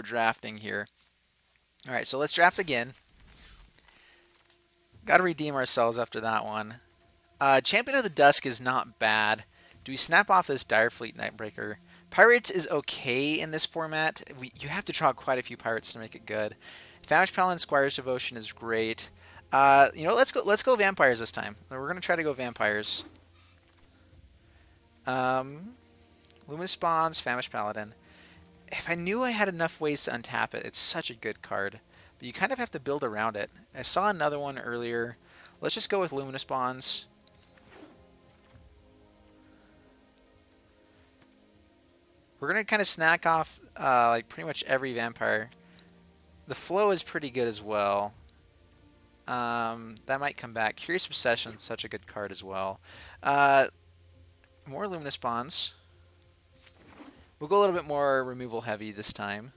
we're drafting here. All right, so let's draft again. Got to redeem ourselves after that one. Champion of the Dusk is not bad. Do we snap off this Direfleet Nightbreaker? Pirates is okay in this format. You have to draw quite a few pirates to make it good. Famished Paladin Squire's Devotion is great. You know, let's go vampires this time. We're gonna try to go vampires. Luminous Spawns, Famished Paladin. If I knew I had enough ways to untap it, it's such a good card. But you kind of have to build around it. I saw another one earlier. Let's just go with Luminous Bonds. We're going to kind of snack off like pretty much every vampire. The flow is pretty good as well. That might come back. Curious Obsession is such a good card as well. More Luminous Bonds. We'll go a little bit more removal heavy this time.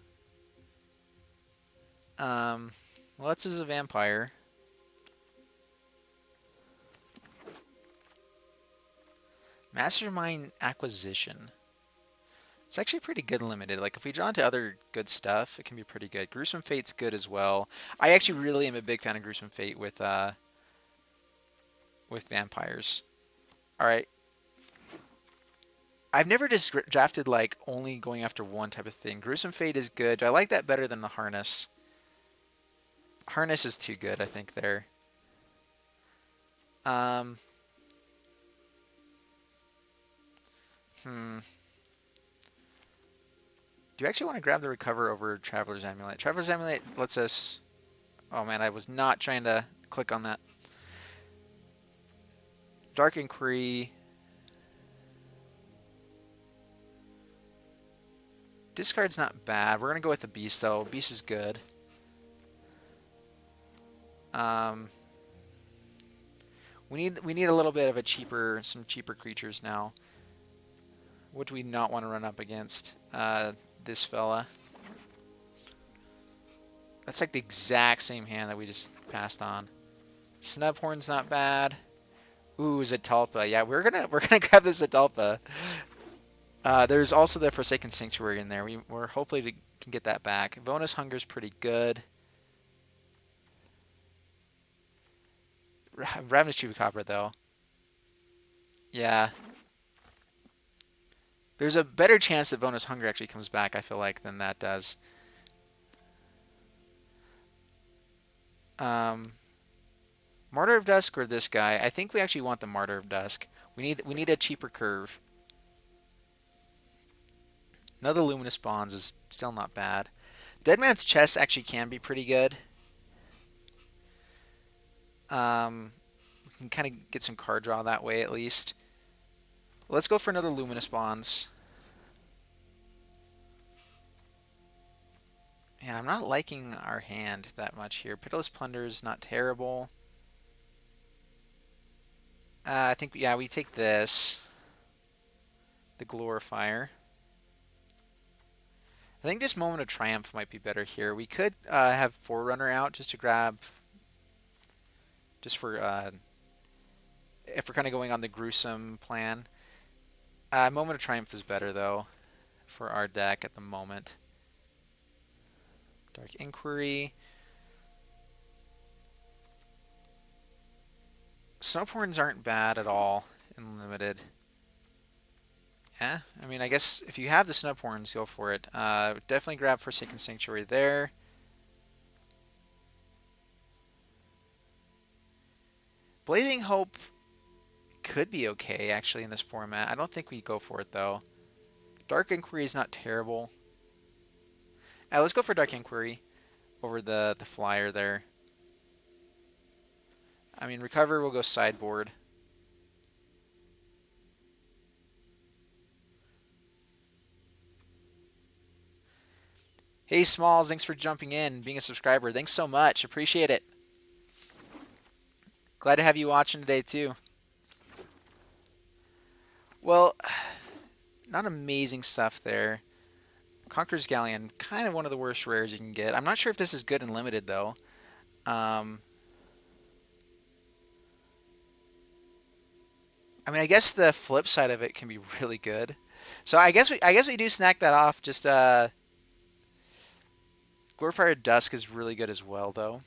Lutz is a vampire. Mastermind Acquisition. It's actually pretty good limited. Like if we draw into other good stuff, it can be pretty good. Gruesome Fate's good as well. I actually really am a big fan of Gruesome Fate with vampires. All right. I've never just drafted like only going after one type of thing. Gruesome Fate is good. I like that better than the Harness. Harness is too good, I think, there. Do you actually want to grab the Recover over Traveler's Amulet? Traveler's Amulet lets us... Oh man, I was not trying to click on that. Dark Inquiry. Discard's not bad. We're going to go with the Beast, though. Beast is good. We need a little bit of some cheaper creatures now. What do we not want to run up against? This fella. That's like the exact same hand that we just passed on. Snubhorn's not bad. Ooh, ZETALPA. Yeah, we're gonna grab the ZETALPA. There's also the Forsaken Sanctuary in there. We're hopefully can get that back. Vonus Hunger's pretty good. Ravenous Chupacabra, though. Yeah. There's a better chance that Vonus Hunger actually comes back, I feel like, than that does. Martyr of Dusk or this guy? I think we actually want the Martyr of Dusk. We need a cheaper curve. Another Luminous Bonds is still not bad. Deadman's Chest actually can be pretty good. We can kind of get some card draw that way at least. Let's go for another Luminous Bonds. Man, I'm not liking our hand that much here. Pitiless Plunder is not terrible. I think, yeah, we take this. The Glorifier. I think just Moment of Triumph might be better here. We could have Forerunner out just to grab... Just for... if we're kind of going on the gruesome plan. Moment of Triumph is better, though, for our deck at the moment. Dark Inquiry. Snowporns aren't bad at all in limited. Yeah, I mean, I guess if you have the Snowporns, go for it. Definitely grab Forsaken Sanctuary there. Blazing Hope could be okay, actually, in this format. I don't think we go for it, though. Dark Inquiry is not terrible. Let's go for Dark Inquiry over the flyer there. I mean, Recover will go sideboard. Hey, Smalls, thanks for jumping in, being a subscriber. Thanks so much. Appreciate it. Glad to have you watching today, too. Well, not amazing stuff there. Conqueror's Galleon, kind of one of the worst rares you can get. I'm not sure if this is good and limited, though. I mean, I guess the flip side of it can be really good. So I guess we do snack that off. Just Glorifier of Dusk is really good as well, though.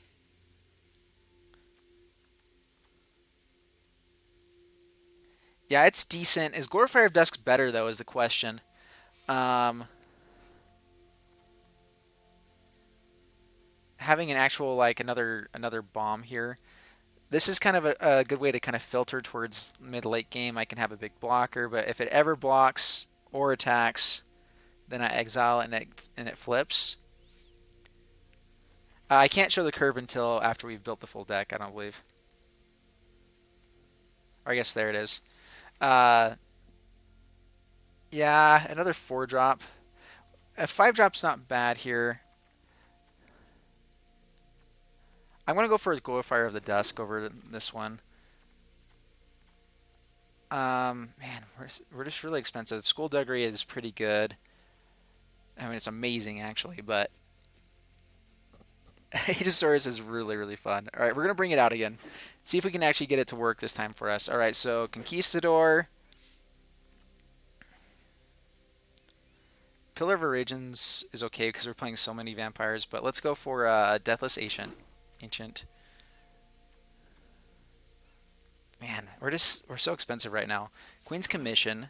Yeah, it's decent. Is Glorifier of Dusk better, though, is the question. Having an actual, like, another bomb here. This is kind of a good way to kind of filter towards mid-late game. I can have a big blocker, but if it ever blocks or attacks, then I exile and it flips. I can't show the curve until after we've built the full deck, I don't believe. Or I guess there it is. Yeah, another 4-drop. A 5-drop's not bad here. I'm going to go for a Glorifier of the Dusk over this one. Man, we're just really expensive. Skullduggery is pretty good. I mean, it's amazing, actually, but Aegisaurus is really, really fun. All right, we're going to bring it out again. See if we can actually get it to work this time for us. All right, so Conquistador. Pillar of Origins is okay because we're playing so many vampires, but let's go for Deathless Ancient. Man, we're so expensive right now. Queen's Commission.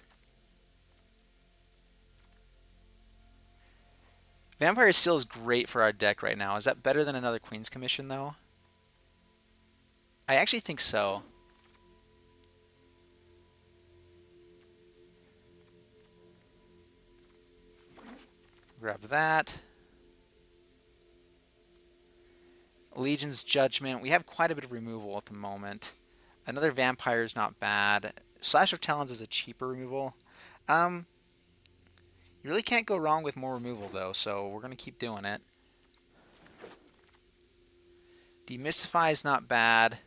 Vampire Seal is great for our deck right now. Is that better than another Queen's Commission, though? I actually think so. Grab that. Legion's Judgment. We have quite a bit of removal at the moment. Another Vampire is not bad. Slash of Talons is a cheaper removal. You really can't go wrong with more removal, though, so we're going to keep doing it. Demystify is not bad.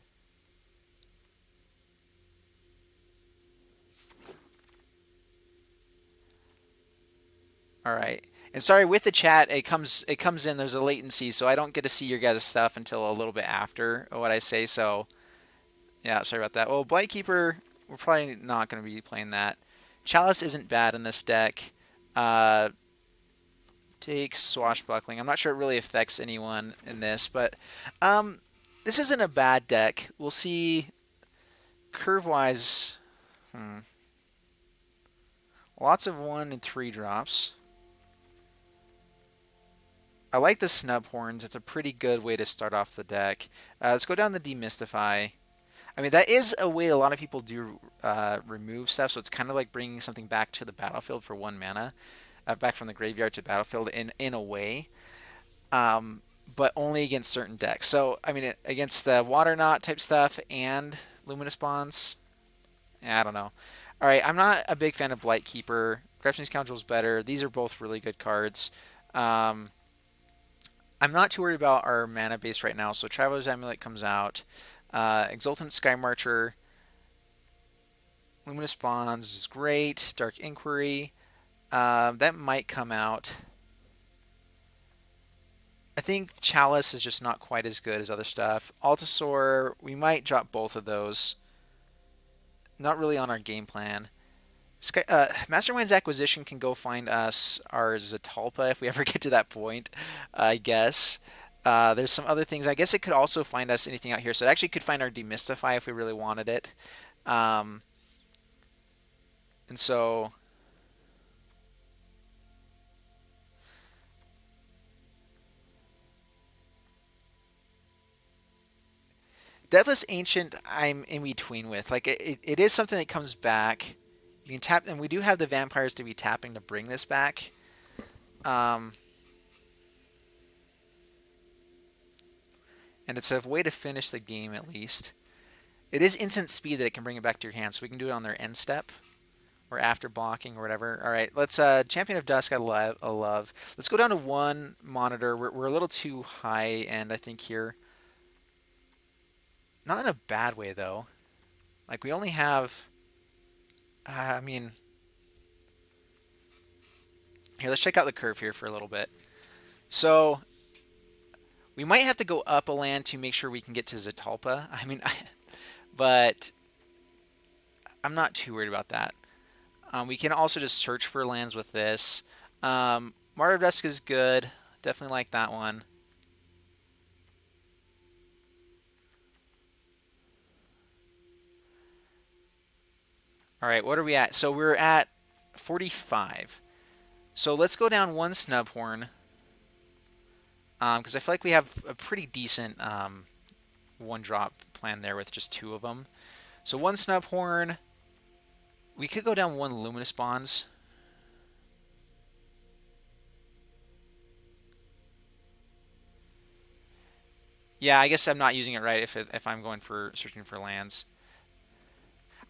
All right. And sorry, with the chat, it comes in, there's a latency, so I don't get to see your guys' stuff until a little bit after what I say, so yeah, sorry about that. Well, Blightkeeper, we're probably not going to be playing that. Chalice isn't bad in this deck. Take Swashbuckling. I'm not sure it really affects anyone in this, but this isn't a bad deck. We'll see curve-wise. Lots of 1 and 3 drops. I like the Snub Horns. It's a pretty good way to start off the deck. Let's go down the Demystify. I mean, that is a way a lot of people do remove stuff, so it's kind of like bringing something back to the battlefield for 1 mana. Back from the graveyard to battlefield in a way. But only against certain decks. So, I mean, against the Water Knot type stuff and Luminous Bonds, I don't know. All right, I'm not a big fan of Blightkeeper. Corruption Scoundrel's better. These are both really good cards. I'm not too worried about our mana base right now. So Traveler's Amulet comes out. Exultant Sky Marcher. Luminous Bonds is great. Dark Inquiry. That might come out. I think Chalice is just not quite as good as other stuff. Altasaur, we might drop both of those. Not really on our game plan. Mastermind's Acquisition can go find us our ZETALPA if we ever get to that point, I guess. There's some other things. I guess it could also find us anything out here. So it actually could find our Demystify if we really wanted it. And so... Deathless Ancient, I'm in between with. Like, it is something that comes back. You can tap, and we do have the vampires to be tapping to bring this back. And it's a way to finish the game, at least. It is instant speed that it can bring it back to your hand, so we can do it on their end step. Or after blocking, or whatever. All right, let's, Champion of Dusk, I love. Let's go down to 1 monitor. We're a little too high end, I think, here. Not in a bad way, though. Like, we only have... I mean... Here, let's check out the curve here for a little bit. So, we might have to go up a land to make sure we can get to ZETALPA. I mean, but I'm not too worried about that. We can also just search for lands with this. Martyr of Dusk is good. Definitely like that one. All right, what are we at? So we're at 45. So let's go down one Snubhorn. Because I feel like we have a pretty decent one-drop plan there with just 2 of them. So one Snubhorn. We could go down one Luminous Bonds. Yeah, I guess I'm not using it right if I'm going for searching for lands.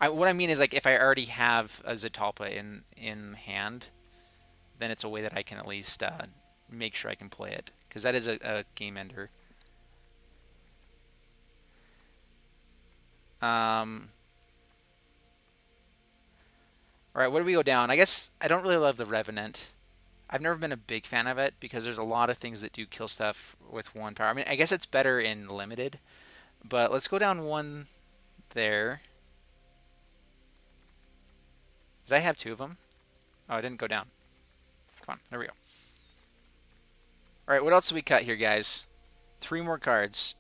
What I mean is, like, if I already have a ZETALPA in hand, then it's a way that I can at least make sure I can play it, because that is a game ender. All right, what do we go down? I guess I don't really love the Revenant. I've never been a big fan of it because there's a lot of things that do kill stuff with 1 power. I mean, I guess it's better in limited, but let's go down 1 there. Did I have 2 of them? Oh, I didn't go down. Come on, there we go. All right, what else do we cut here, guys? 3 more cards.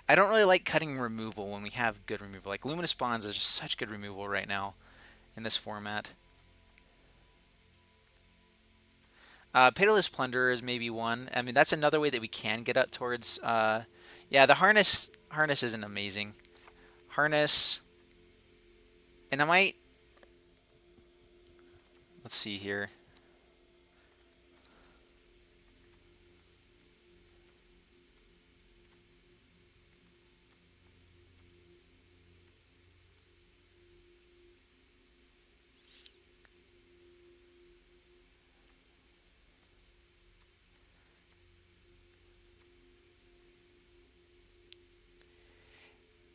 I don't really like cutting removal when we have good removal. Like, Luminous Bonds is just such good removal right now in this format. Pitiless Plunderer is maybe one. I mean, that's another way that we can get up towards... yeah, the Harness isn't amazing. Harness... And I might... Let's see here.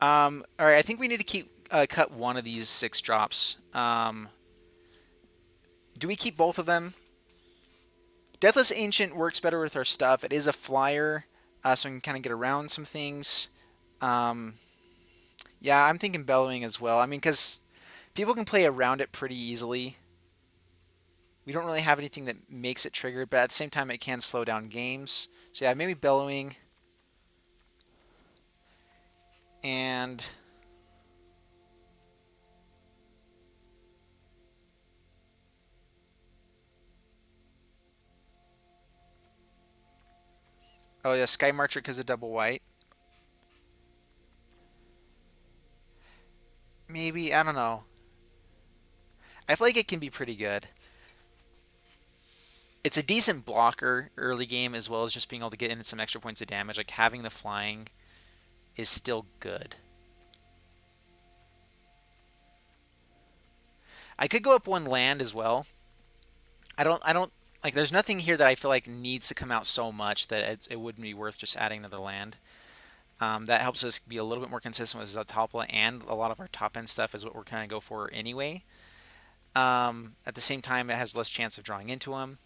All right, I think we need to keep cut one of these 6 drops. Do we keep both of them? Deathless Ancient works better with our stuff. It is a flyer, so we can kind of get around some things. Yeah, I'm thinking Bellowing as well. I mean, because people can play around it pretty easily. We don't really have anything that makes it triggered, but at the same time, it can slow down games. So yeah, maybe Bellowing. And... oh yeah, Sky Marcher because of double white. Maybe, I don't know. I feel like it can be pretty good. It's a decent blocker early game, as well as just being able to get in some extra points of damage. Like, having the flying is still good. I could go up 1 land as well. I don't like, there's nothing here that I feel like needs to come out so much that it wouldn't be worth just adding another land. That helps us be a little bit more consistent with ZETALPA, and a lot of our top end stuff is what we're kind of go for anyway. At the same time, it has less chance of drawing into them.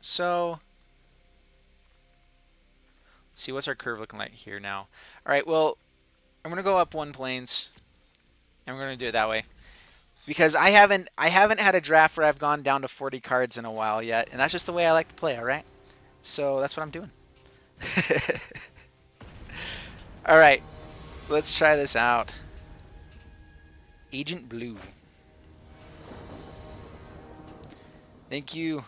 So, let's see, what's our curve looking like here now? All right, well, I'm going to go up 1 planes, and we're going to do it that way. Because I haven't had a draft where I've gone down to 40 cards in a while yet, and that's just the way I like to play, all right? So that's what I'm doing. All right, let's try this out. Agent Blue. Thank you.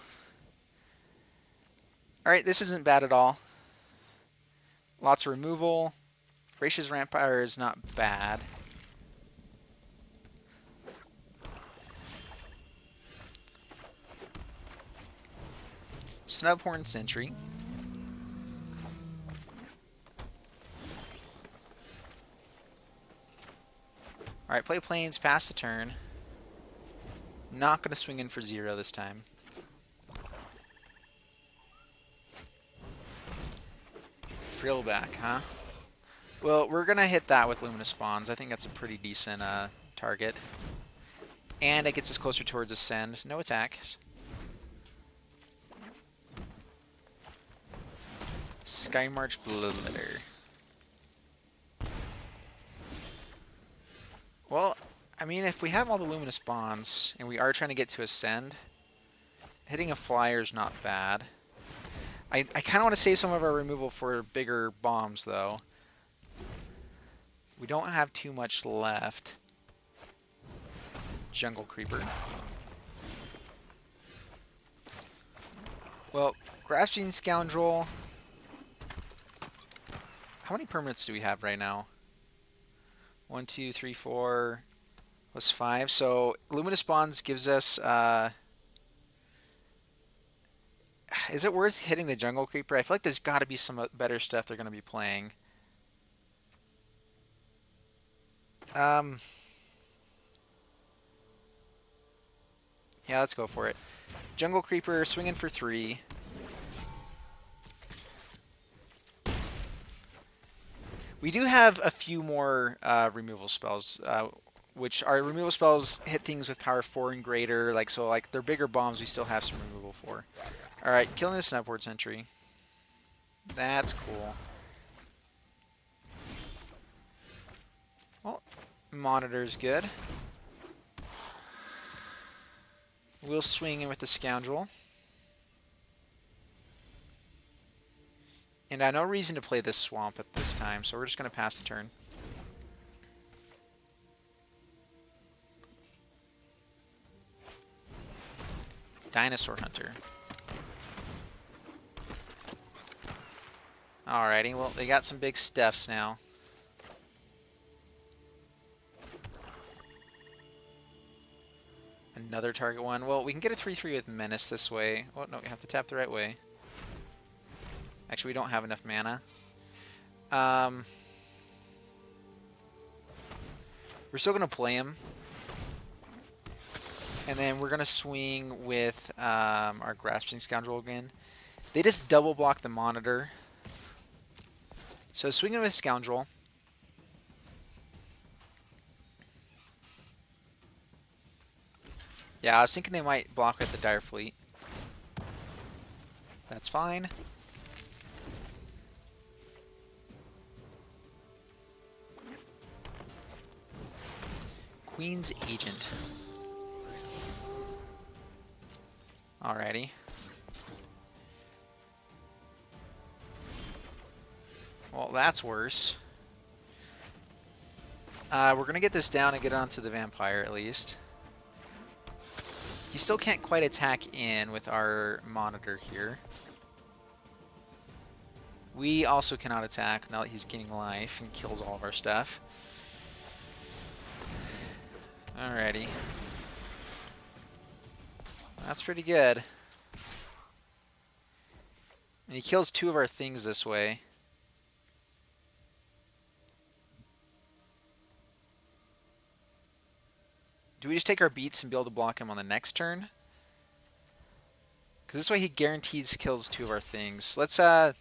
All right, this isn't bad at all. Lots of removal. Gracious Rampire is not bad. Snubhorn Sentry. All right, play planes, pass the turn. Not going to swing in for 0 this time. Frillback, huh? Well, we're going to hit that with Luminous Spawns. I think that's a pretty decent target. And it gets us closer towards Ascend. No attacks. Skymarch Bloodletter. Well, I mean, if we have all the luminous bonds and we are trying to get to ascend, hitting a flyer is not bad. I kind of want to save some of our removal for bigger bombs, though. We don't have too much left. Jungle Creeper. Well, Grasping Scoundrel. How many permanents do we have right now? 1, 2, 3, 4, plus 5. So Luminous Bonds gives us... is it worth hitting the Jungle Creeper? I feel like there's got to be some better stuff they're going to be playing. Yeah, let's go for it. Jungle Creeper, swinging for 3. We do have a few more removal spells, which our removal spells hit things with power 4 and greater. So like they're bigger bombs, we still have some removal for. All right, killing this upward sentry. That's cool. Well, monitor's good. We'll swing in with the Scoundrel. And I have no reason to play this swamp at this time, so we're just going to pass the turn. Dinosaur Hunter. Alrighty, well, they got some big stuffs now. Another target one. Well, we can get a 3-3 with Menace this way. Oh, no, we have to tap the right way. Actually, we don't have enough mana. We're still going to play him. And then we're going to swing with our Grasping Scoundrel again. They just double block the monitor. So swinging with Scoundrel. Yeah, I was thinking they might block with the Dire Fleet. That's fine. Queen's Agent. Alrighty. Well, that's worse. We're going to get this down and get onto the Vampire at least. He still can't quite attack in with our monitor here. We also cannot attack now that he's gaining life and kills all of our stuff. Alrighty. That's pretty good. And he kills 2 of our things this way. Do we just take our beats and be able to block him on the next turn? Because this way he guarantees kills 2 of our things. Let's, I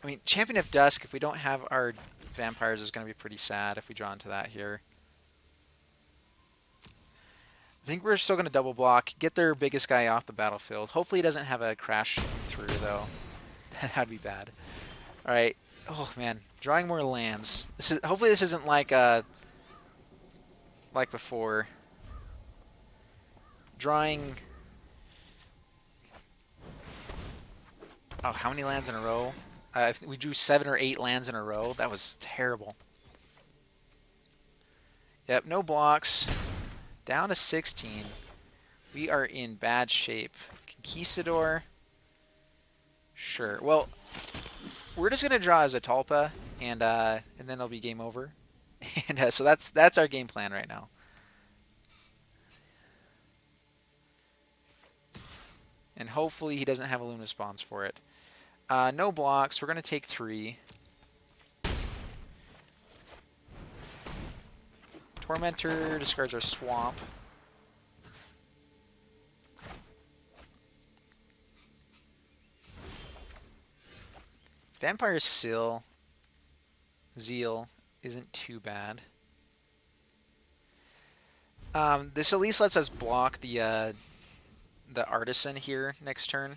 mean, Champion of Dusk, if we don't have our vampires, is going to be pretty sad if we draw into that here. I think we're still going to double block, get their biggest guy off the battlefield. Hopefully he doesn't have a crash through, though. That'd be bad. Alright. Oh, man. Drawing more lands. Hopefully this isn't like before. Drawing... Oh, how many lands in a row? We drew 7 or 8 lands in a row. That was terrible. Yep, no blocks. Down to 16. We are in bad shape. Conquistador. Sure. Well, we're just gonna draw as a ZETALPA, and then it'll be game over. And so that's our game plan right now. And hopefully he doesn't have a Luminous Bonds for it. No blocks. We're gonna take 3. Tormentor discards our swamp. Vampire Zeal isn't too bad. This at least lets us block the Artisan here next turn.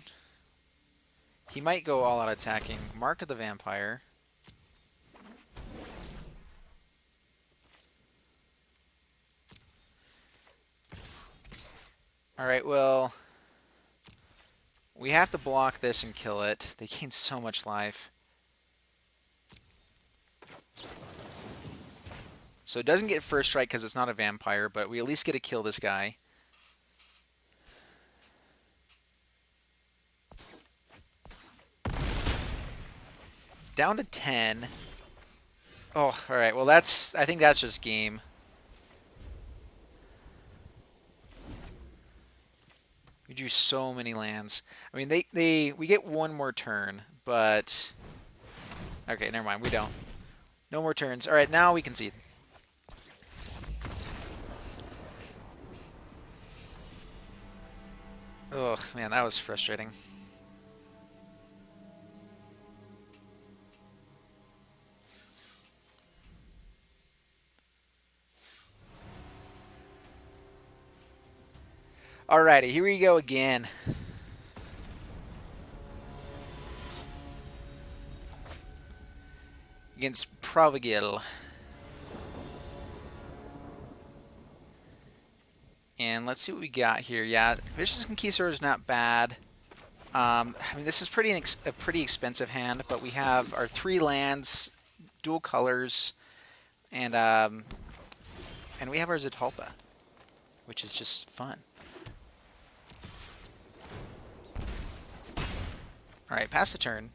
He might go all out attacking. Mark of the Vampire. Alright, well, we have to block this and kill it. They gain so much life. So it doesn't get first strike because it's not a vampire, but we at least get to kill this guy. Down to 10. Oh, alright, well I think that's just game. We drew so many lands. I mean, we get one more turn, but... Okay, never mind, we don't. No more turns. Alright, now we concede. Oh, man, that was frustrating. Alrighty, here we go again. Against Provigil. And let's see what we got here. Yeah, Vicious Conquistador is not bad. I mean, this is a pretty expensive hand, but we have our 3 lands, dual colors, and we have our ZETALPA, which is just fun. All right, pass the turn.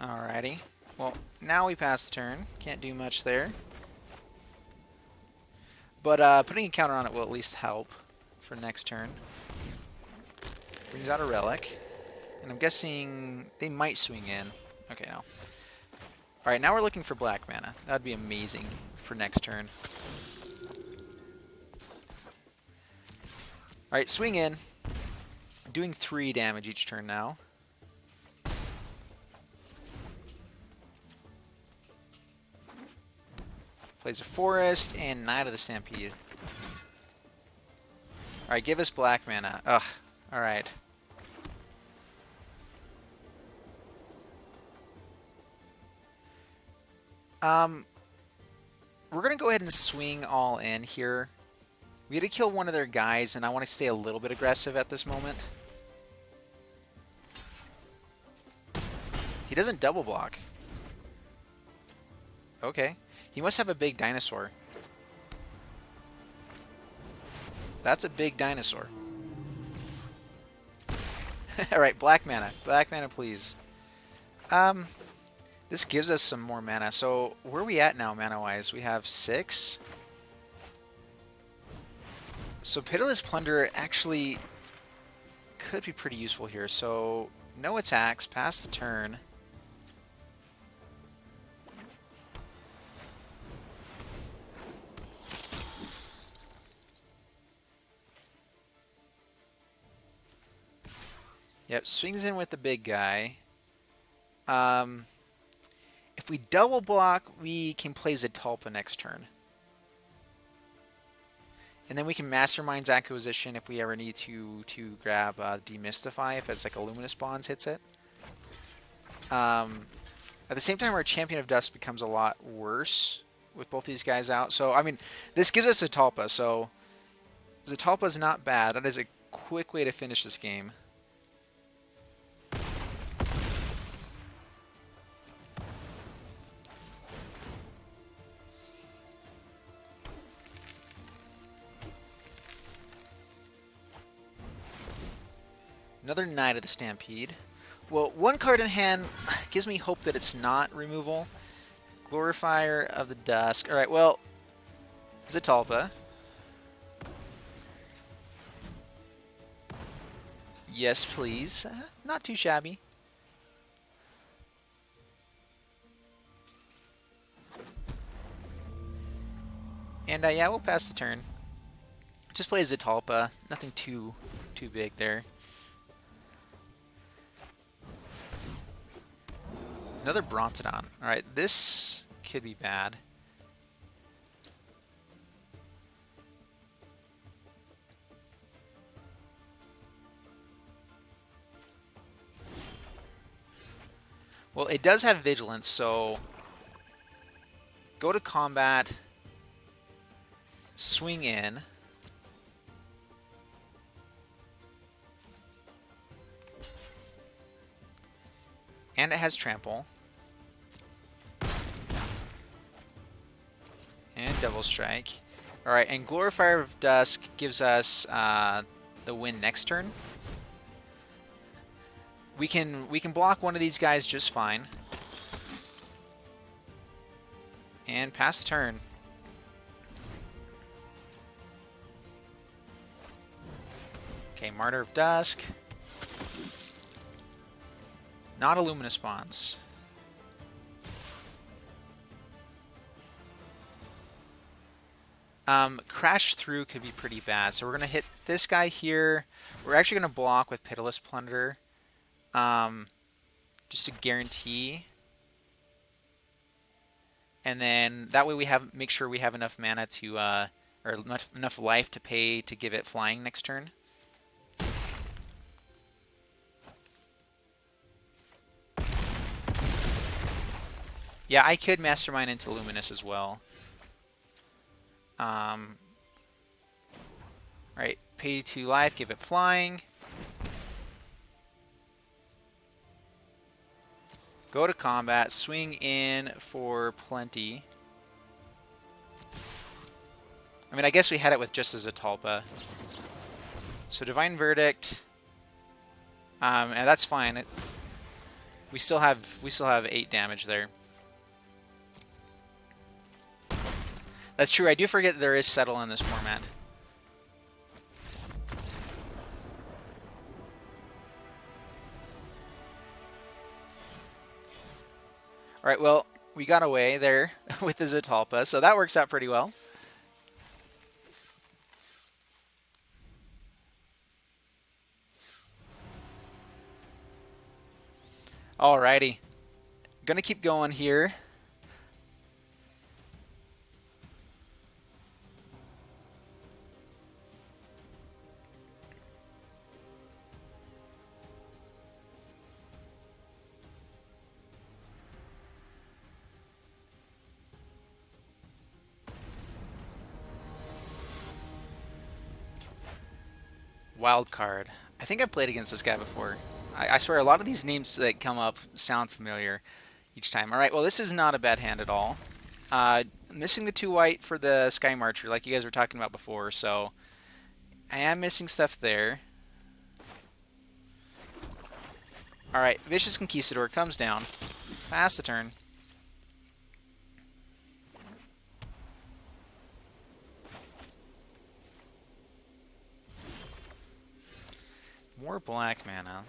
Alrighty. Well, now we pass the turn. Can't do much there. But putting a counter on it will at least help for next turn. Brings out a relic. And I'm guessing they might swing in. Okay, no. Alright, now we're looking for black mana. That would be amazing for next turn. Alright, swing in. Doing 3 damage each turn now. Plays a forest and Knight of the Stampede. Alright, give us black mana. Ugh. Alright. We're going to go ahead and swing all in here. We had to kill one of their guys, and I want to stay a little bit aggressive at this moment. He doesn't double block. Okay. He must have a big dinosaur. That's a big dinosaur. Alright, black mana. Black mana, please. This gives us some more mana. So, where are we at now, mana-wise? We have 6. So, Pitiless Plunder actually could be pretty useful here. So, no attacks, pass the turn. Yep, swings in with the big guy. If we double block, we can play ZETALPA next turn. And then we can Mastermind's Acquisition if we ever need to grab Demystify, if it's like a Luminous Bonds hits it. At the same time, our Champion of Dust becomes a lot worse with both these guys out. So, I mean, this gives us ZETALPA, so ZETALPA is not bad. That is a quick way to finish this game. Another Knight of the Stampede. Well, 1 card in hand gives me hope that it's not removal. Glorifier of the Dusk. Alright, well, ZETALPA. Yes, please. Not too shabby. And yeah, we'll pass the turn. Just play ZETALPA. Nothing too big there. Another Brontodon. Alright, this could be bad. Well, it does have Vigilance, so go to combat, swing in. And it has trample. And double strike. Alright, and Glorifier of Dusk gives us the win next turn. We can block one of these guys just fine. And pass the turn. Okay, Martyr of Dusk. Not a Luminous Bonds. Crash Through could be pretty bad. So we're going to hit this guy here. We're actually going to block with Pitiless Plunder. Just to guarantee. And then that way we make sure we have enough mana to, or enough life to pay to give it flying next turn. Yeah, I could Mastermind into Luminous as well. Right, pay 2 life, give it flying. Go to combat, swing in for plenty. I mean, I guess we had it with just as a ZETALPA. So Divine Verdict, and that's fine. We still have 8 damage there. That's true. I do forget that there is Settle in this format. All right, well, we got away there with the ZETALPA, so that works out pretty well. Alrighty. Gonna keep going here. Wild card. I think I've played against this guy before. I swear a lot of these names that come up sound familiar each time. Alright, well this is not a bad hand at all. Missing the 2 white for the Sky Marcher like you guys were talking about before, so I am missing stuff there. Alright, Vicious Conquistador comes down. Pass the turn. More black mana.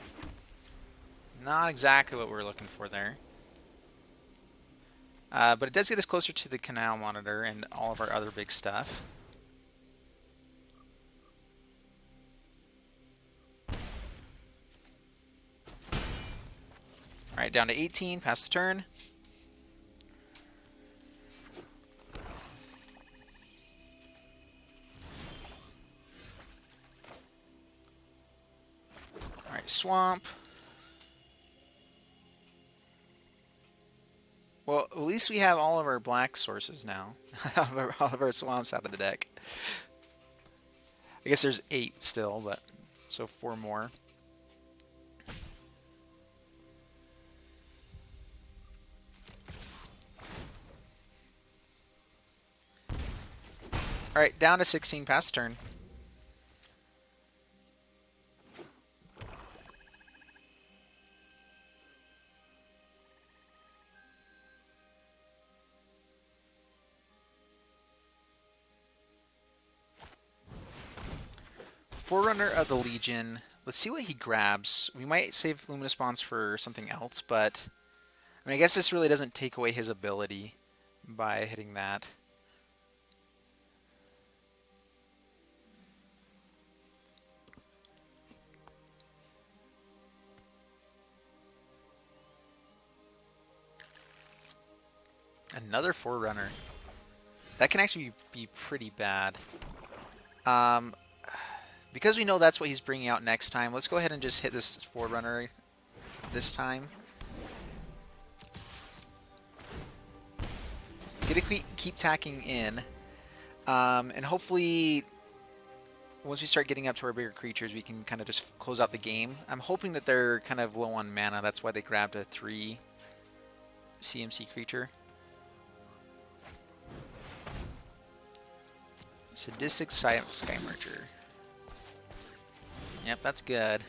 Not exactly what we're looking for there. But it does get us closer to the Canal Monitor and all of our other big stuff. Alright, down to 18, pass the turn. Alright, Swamp. Well, at least we have all of our black sources now. All of our swamps out of the deck. I guess there's 8 still, but so 4 more. Alright, down to 16, pass turn. Forerunner of the Legion. Let's see what he grabs. We might save Luminous Bonds for something else, but I mean, I guess this really doesn't take away his ability by hitting that. Another Forerunner. That can actually be pretty bad. Because we know that's what he's bringing out next time, let's go ahead and just hit this Forerunner this time. gonna keep tacking in, and hopefully once we start getting up to our bigger creatures, we can kind of just close out the game. I'm hoping that they're kind of low on mana. That's why they grabbed a 3 CMC creature. Sadistic Sky Merger. Yep, that's good.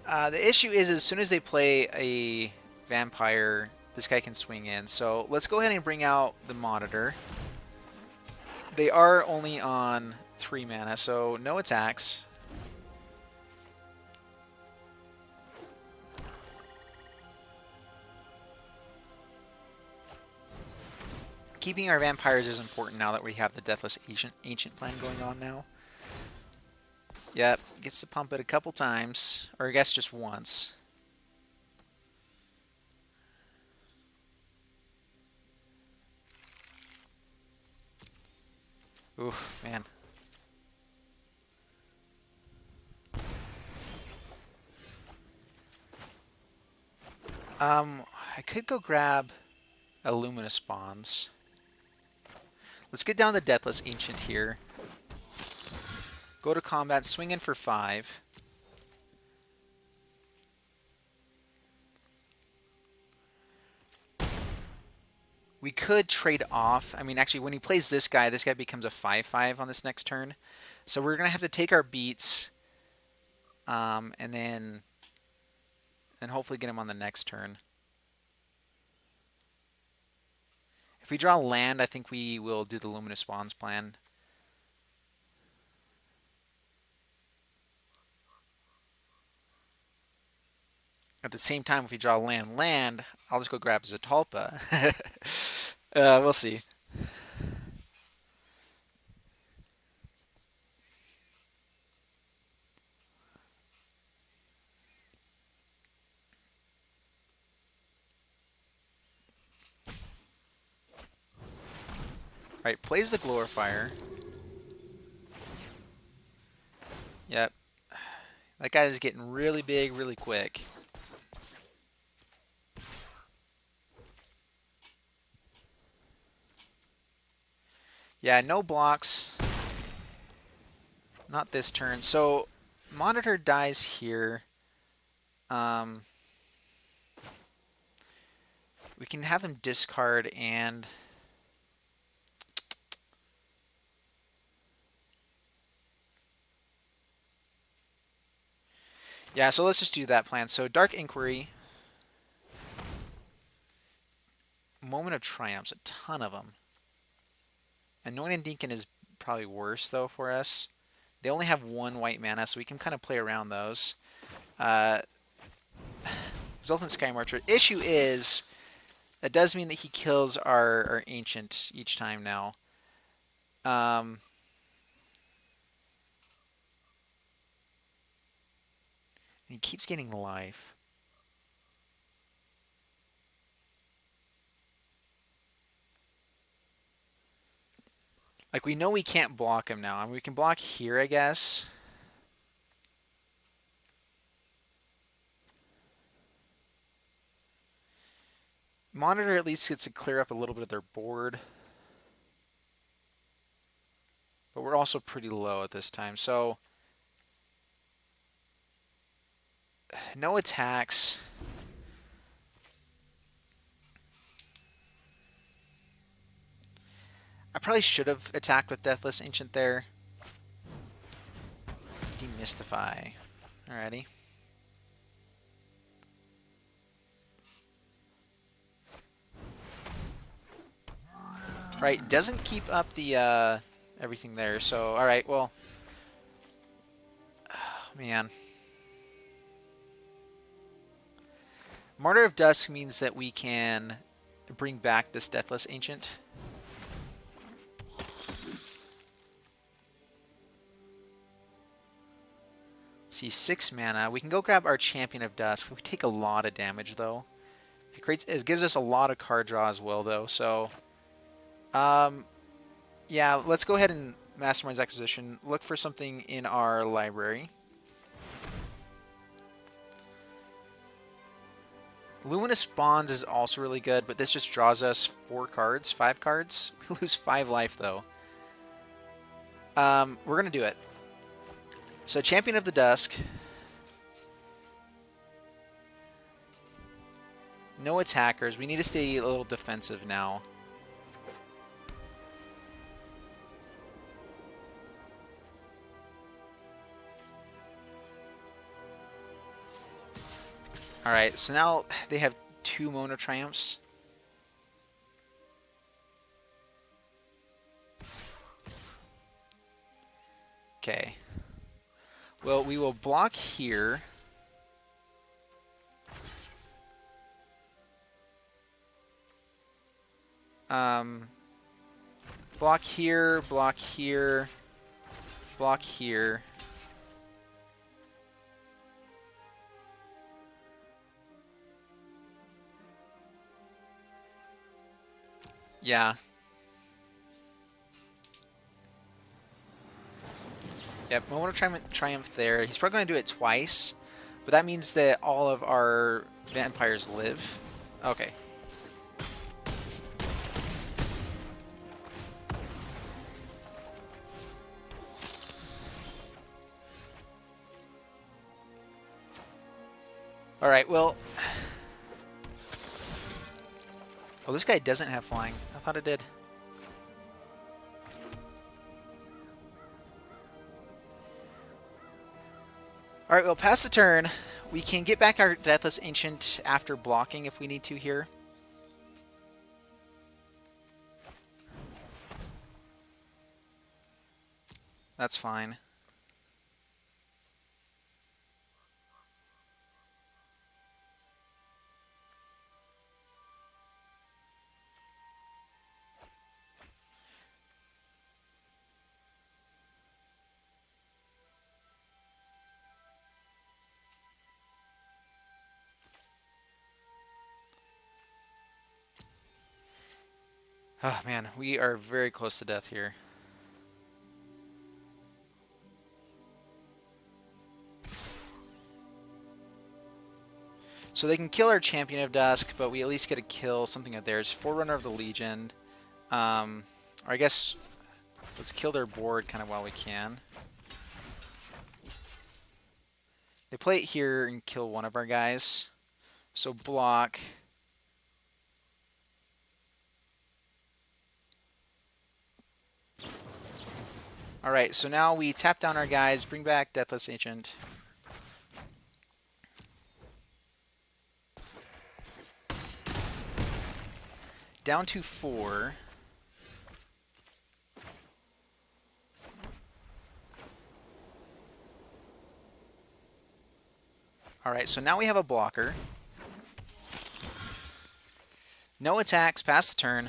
The issue is as soon as they play a vampire, this guy can swing in. So let's go ahead and bring out the Monitor. They are only on 3 mana, so no attacks. Keeping our vampires is important now that we have the Deathless Ancient plan going on now. Yep, gets to pump it a couple times, or I guess just once. Oof, man. I could go grab a Luminous Spawns. Let's get down the Deathless Ancient here. Go to combat, swing in for 5. We could trade off. I mean, actually, when he plays this guy becomes a 5/5 on this next turn. So we're going to have to take our beats and then hopefully get him on the next turn. If we draw land, I think we will do the Luminous Spawns plan. At the same time, if we draw land, I'll just go grab ZETALPA. We'll see. Alright, plays the Glorifier. Yep. That guy's getting really big really quick. Yeah, no blocks. Not this turn. So, Monitor dies here. We can have them discard and... Yeah, so let's just do that plan. So, Dark Inquiry. Moment of Triumphs, a ton of them. Anointed Deacon is probably worse, though, for us. They only have 1 white mana, so we can kind of play around those. Exultant Sky Marcher. Issue is, that does mean that he kills our Ancient each time now. He keeps getting life. Like, we know we can't block him now. I mean, we can block here, I guess. Monitor at least gets to clear up a little bit of their board. But we're also pretty low at this time, so... No attacks. I probably should have attacked with Deathless Ancient there. Demystify. Alrighty. Right, doesn't keep up the everything there, so alright, well. Oh, man. Martyr of Dusk means that we can bring back this Deathless Ancient. See, 6 mana. We can go grab our Champion of Dusk. We take a lot of damage, though. It gives us a lot of card draw as well, though. So, yeah, let's go ahead and Mastermind's Acquisition. Look for something in our library. Luminous Bonds is also really good, but this just draws us 4 cards, 5 cards. We lose 5 life, though. We're going to do it. So, Champion of the Dusk. No attackers. We need to stay a little defensive now. Alright, so now they have 2 Mono Triumphs. Okay. Well, we will block here. Block here, block here, block here. Yeah. Yep, Mono Triumph there. He's probably going to do it twice, but that means that all of our vampires live. Okay. Alright, well... Oh, this guy doesn't have flying. I thought it did. Alright, well, pass the turn. We can get back our Deathless Ancient after blocking if we need to here. That's fine. Oh man, we are very close to death here. So they can kill our Champion of Dusk, but we at least get to kill something of theirs. Forerunner of the Legion. Or I guess let's kill their board kind of while we can. They play it here and kill one of our guys. So block. Alright, so now we tap down our guys, bring back Deathless Ancient. Down to 4. Alright, so now we have a blocker. No attacks, pass the turn.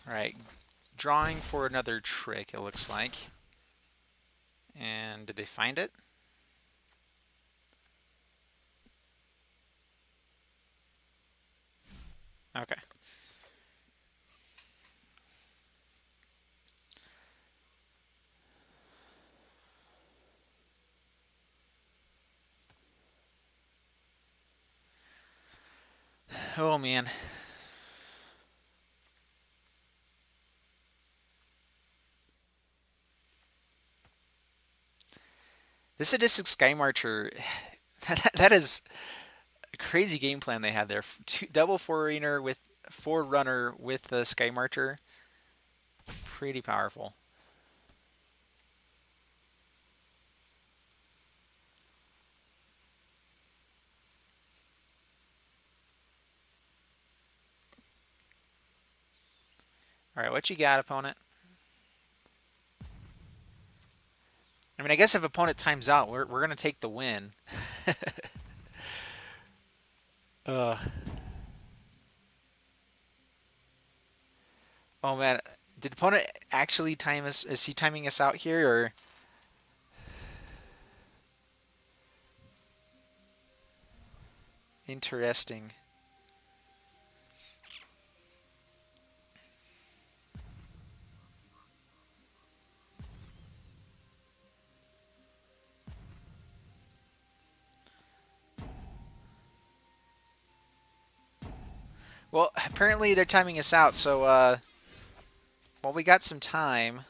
Alright, drawing for another trick, it looks like. And did they find it? Okay. Oh man. This Sadistic Sky Marcher, that is a crazy game plan they had there. Double Forerunner with the Sky Marcher. Pretty powerful. Alright, what you got, opponent? I mean, I guess if opponent times out, we're going to take the win. Oh man, did opponent actually time us? Is he timing us out here or? Interesting. Well, apparently they're timing us out, so well, we got some time.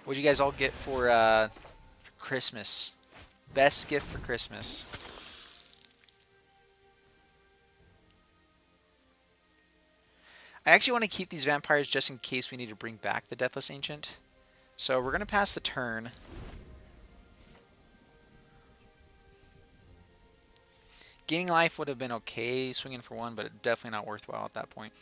What do you guys all get for Christmas? Best gift for Christmas. I actually want to keep these vampires just in case we need to bring back the Deathless Ancient. So we're going to pass the turn. Gaining life would have been okay, swinging for one, but definitely not worthwhile at that point.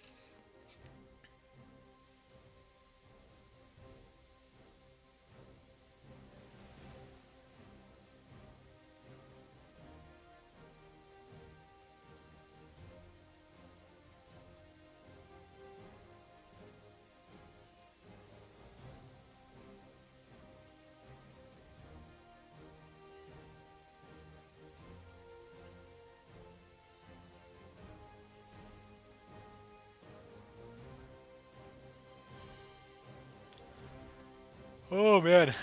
Oh, man.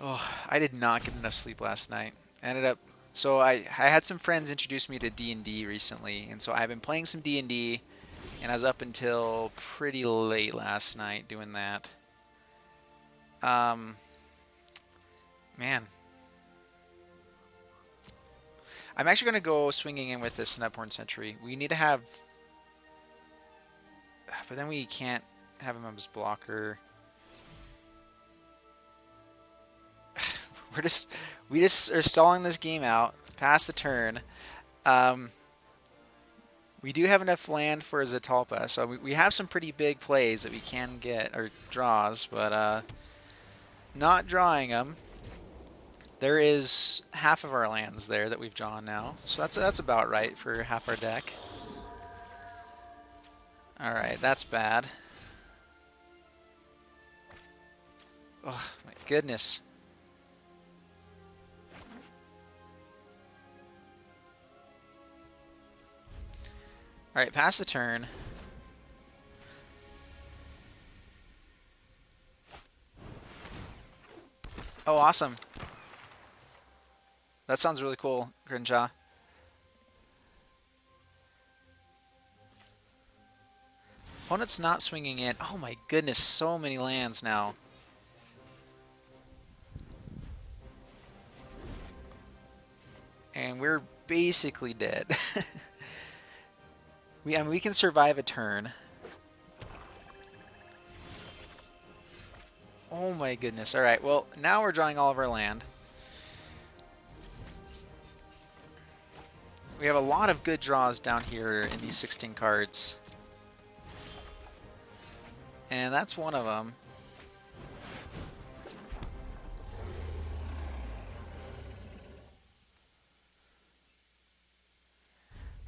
Oh, I did not get enough sleep last night. Ended up, so I had some friends introduce me to D&D recently, and so I've been playing some D&D, and I was up until pretty late last night doing that. Um, Man, I'm actually going to go swinging in with this Snubhorn Sentry. We need to have, but then we can't have him as blocker. We just are stalling this game out past the turn. We do have enough land for a ZETALPA, so we have some pretty big plays that we can get, or draws, but not drawing them. There is half of our lands there that we've drawn now, so that's about right for half our deck. All right, that's bad. Oh my goodness. All right, pass the turn. Oh, awesome. That sounds really cool, Grinjaw. Opponent's not swinging in. Oh my goodness, so many lands now. And we're basically dead. I mean, we can survive a turn. Oh my goodness. All right, well, now we're drawing all of our land. We have a lot of good draws down here in these 16 cards. And that's one of them.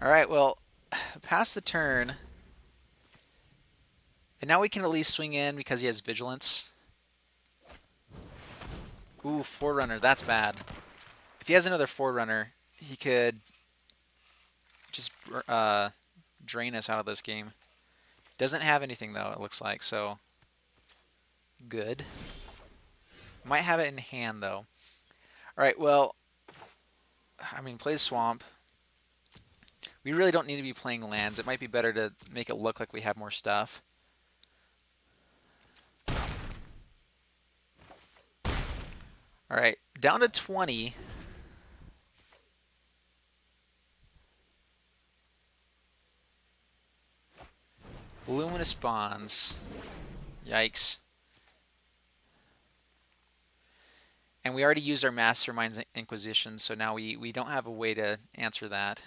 All right, well, pass the turn. And now we can at least swing in because he has Vigilance. Ooh, Forerunner, that's bad. If he has another Forerunner, he could just drain us out of this game. Doesn't have anything, though, it looks like, so good. Might have it in hand, though. All right, well, I mean, play Swamp. We really don't need to be playing lands. It might be better to make it look like we have more stuff. All right, down to 20. Luminous Bonds. Yikes. And we already used our Mastermind's Inquisition, so now we don't have a way to answer that.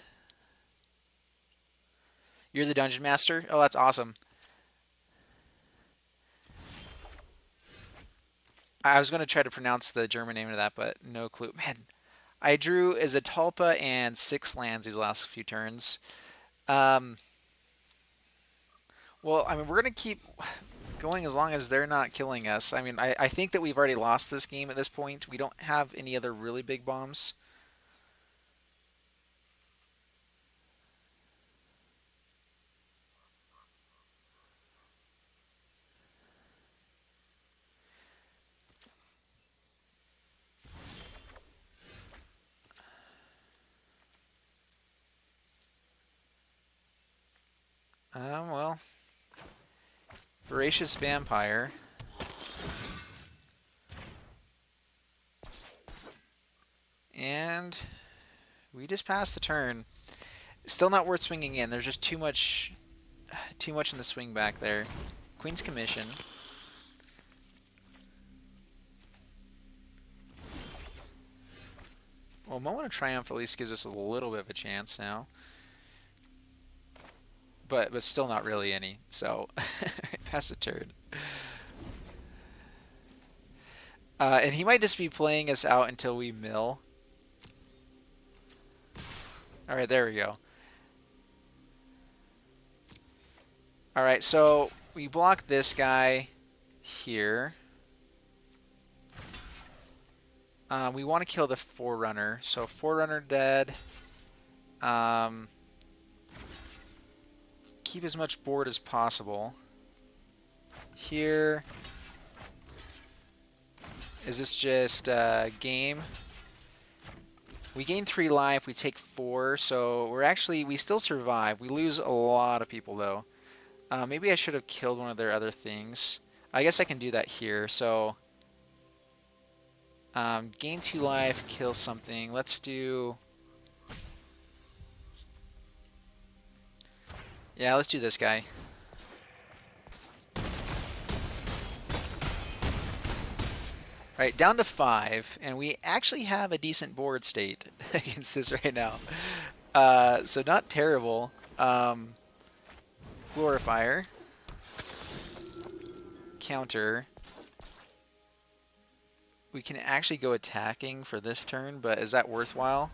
You're the Dungeon Master? Oh, that's awesome. I was going to try to pronounce the German name of that, but no clue. Man, I drew a ZETALPA and 6 lands these last few turns. Um, well, I mean, we're going to keep going as long as they're not killing us. I mean, I think that we've already lost this game at this point. We don't have any other really big bombs. Well, Voracious Vampire. And we just passed the turn. Still not worth swinging in. There's just too much in the swing back there. Queen's Commission. Well, Moment of Triumph at least gives us a little bit of a chance now. But still not really any. So, pass the turn. And he might just be playing us out until we mill. All right, there we go. All right, so we block this guy here. We want to kill the Forerunner. So Forerunner dead. Keep as much board as possible. Here. Is this just game? We gain 3 life, we take 4, so we still survive. We lose a lot of people though. Maybe I should have killed one of their other things. I guess I can do that here. So gain 2 life, kill something. Let's do... Yeah, let's do this guy. All right, down to 5, and we actually have a decent board state against this right now. So not terrible. Glorifier. Counter. We can actually go attacking for this turn, but is that worthwhile?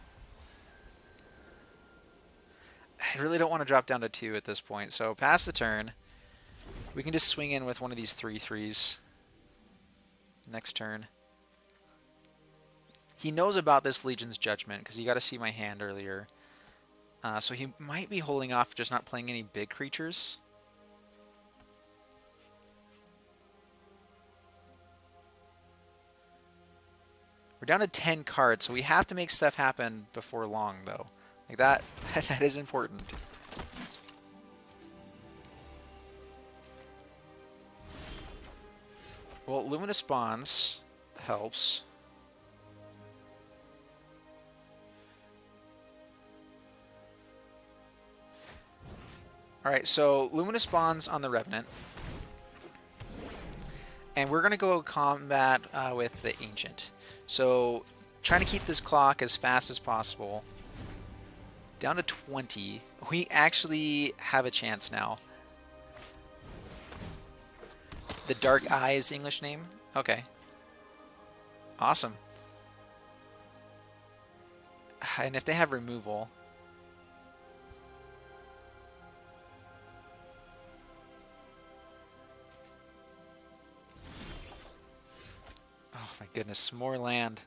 I really don't want to drop down to 2 at this point, so pass the turn. We can just swing in with one of these 3/3s next turn. He knows about this Legion's Judgment because he got to see my hand earlier. So he might be holding off, just not playing any big creatures. We're down to 10 cards, so we have to make stuff happen before long, though. Like that, that is important. Well, Luminous Bonds helps. Alright, so Luminous Bonds on the Revenant. And we're going to go combat with the Ancient. So, trying to keep this clock as fast as possible. Down to 20. We actually have a chance now. The Dark Eyes English name? Okay. Awesome. And if they have removal... Oh my goodness, more land.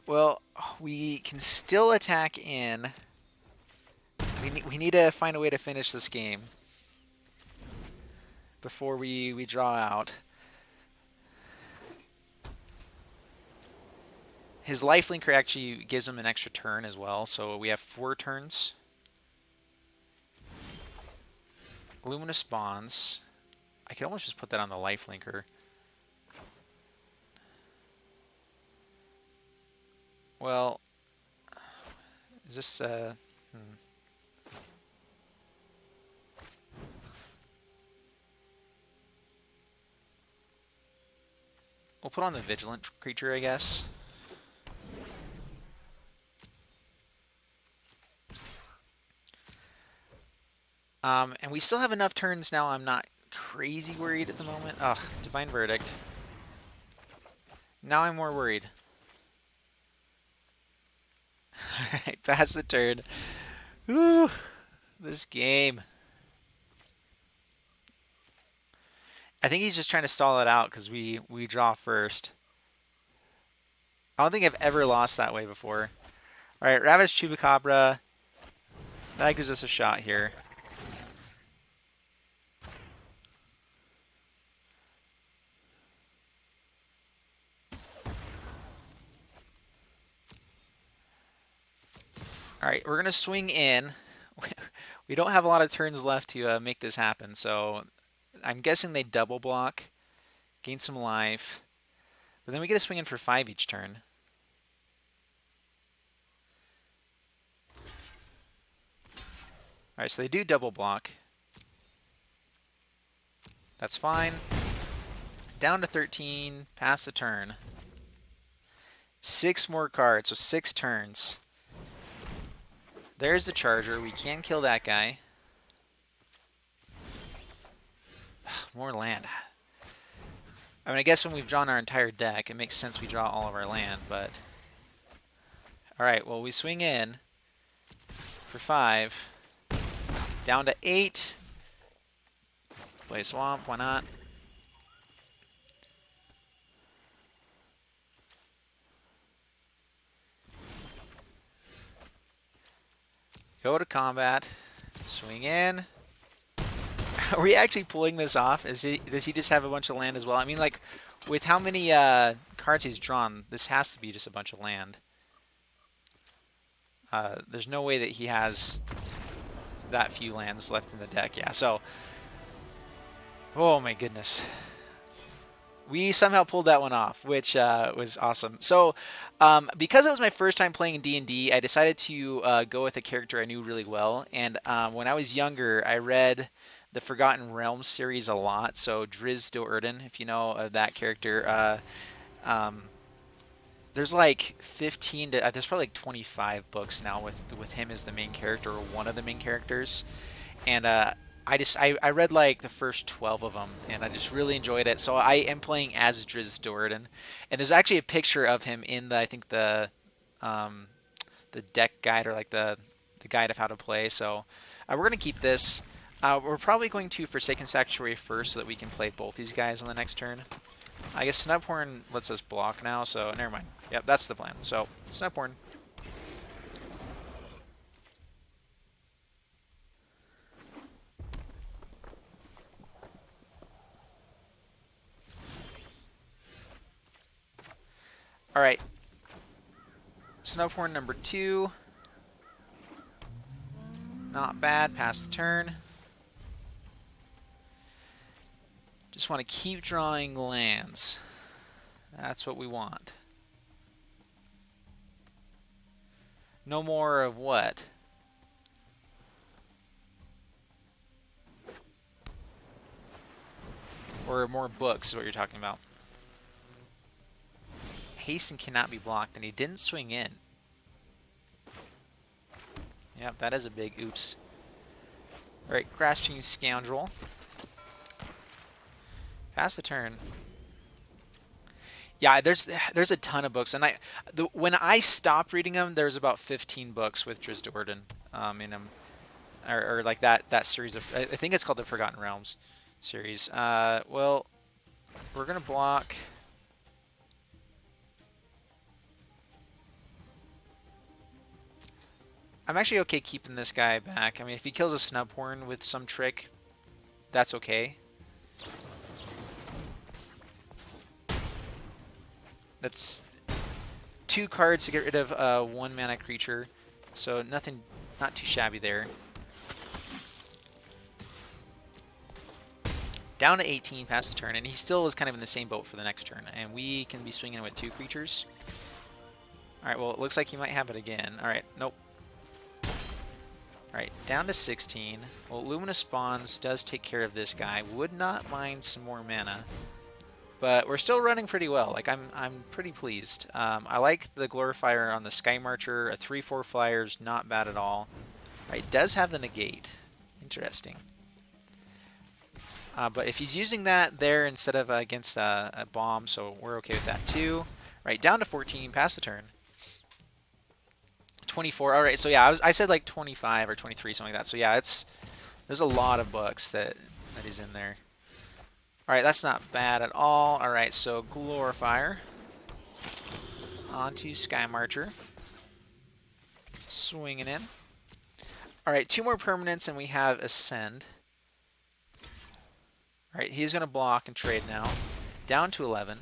Well, we can still attack in. We need to find a way to finish this game before we draw out. His lifelinker actually gives him an extra turn as well, so we have 4 turns. Luminous Bonds. I could almost just put that on the lifelinker. Well, is this We'll put on the Vigilant creature, I guess. And we still have enough turns now. I'm not crazy worried at the moment. Ugh, Divine Verdict. Now I'm more worried. Alright, pass the turn. Ooh, this game. I think he's just trying to stall it out because we draw first. I don't think I've ever lost that way before. Alright, Ravage Chupacabra. That gives us a shot here. Alright, we're going to swing in. We don't have a lot of turns left to make this happen, so I'm guessing they double block, gain some life, but then we get to swing in for 5 each turn. Alright, so they do double block. That's fine. Down to 13, pass the turn. 6 more cards, so 6 turns. There's the Charger. We can kill that guy. Ugh, more land. I mean, I guess when we've drawn our entire deck, it makes sense we draw all of our land, but... Alright, well, we swing in for 5. Down to 8. Play Swamp, why not? Go to combat. Swing in. Are we actually pulling this off? Does he just have a bunch of land as well? I mean, like, with how many cards he's drawn, this has to be just a bunch of land. There's no way that he has that few lands left in the deck. Yeah, so... Oh my goodness. We somehow pulled that one off, which was awesome. So, because it was my first time playing D&D, I decided to go with a character I knew really well. And when I was younger, I read the Forgotten Realms series a lot. So, Driz Do'Urden, if you know of that character, there's like 15 to there's probably like 25 books now with him as the main character or one of the main characters. And I read like the first 12 of them, and I just really enjoyed it. So I am playing as Driz Do'Urden, and there's actually a picture of him in the deck guide, or like the guide of how to play. So we're gonna keep this. We're probably going to Forsaken Sanctuary first, so that we can play both these guys on the next turn. I guess Snubhorn lets us block now, so never mind. Yep, that's the plan. So Snubhorn. All right. Snubhorn number 2. Not bad. Pass the turn. Just want to keep drawing lands. That's what we want. No more of what? Or more books is what you're talking about. Hasten cannot be blocked, and he didn't swing in. Yep, that is a big oops. Alright, Grasping Scoundrel. Pass the turn. Yeah, there's a ton of books, and when I stopped reading them, there was about 15 books with Driz Do'Urden in them, or like that series of. I think it's called the Forgotten Realms series. Well, we're gonna block. I'm actually okay keeping this guy back. I mean, if he kills a Snubhorn with some trick, that's okay. That's 2 cards to get rid of a 1 mana creature, so nothing, not too shabby there. Down to 18, past the turn, and he still is kind of in the same boat for the next turn, and we can be swinging with 2 creatures. Alright, well, it looks like he might have it again. Alright, nope. Alright, down to 16. Well, Luminous Spawns does take care of this guy. Would not mind some more mana. But we're still running pretty well. Like, I'm pretty pleased. I like the Glorifier on the Sky Marcher. A 3/4 flyer's not bad at all. Alright, does have the negate. Interesting. But if he's using that there instead of against a bomb, so we're okay with that too. Right, down to 14, pass the turn. 24. All right, so yeah, I said like 25 or 23, something like that. So yeah, there's a lot of books that is in there. All right, that's not bad at all. All right, so Glorifier onto Sky Marcher, swinging in. All right, 2 more permanents, and we have Ascend. All right, he's going to block and trade now. Down to 11.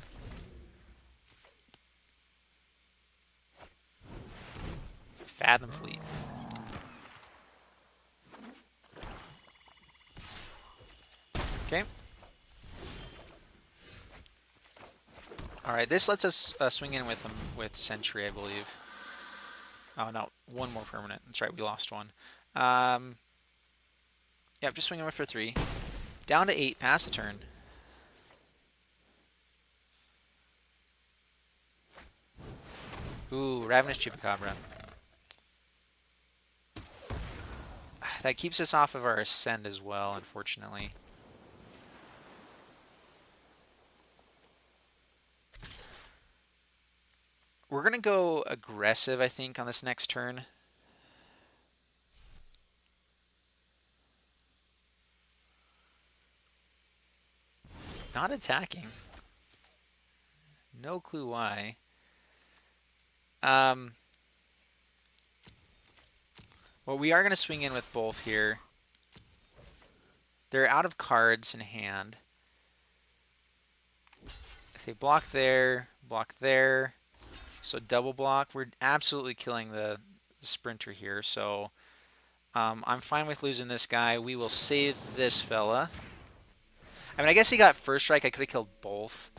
Fathom Fleet. Okay. All right, this lets us swing in with Sentry, I believe. Oh, no, 1 more permanent. That's right, we lost 1. Yep, just swing in with for 3. Down to 8, pass the turn. Ooh, Ravenous Chupacabra. That keeps us off of our Ascend as well, unfortunately. We're going to go aggressive, I think, on this next turn. Not attacking. No clue why. Well, we are going to swing in with both here. They're out of cards in hand. If they block there, so double block. We're absolutely killing the sprinter here, so I'm fine with losing this guy. We will save this fella. I mean, I guess he got first strike. I could have killed both.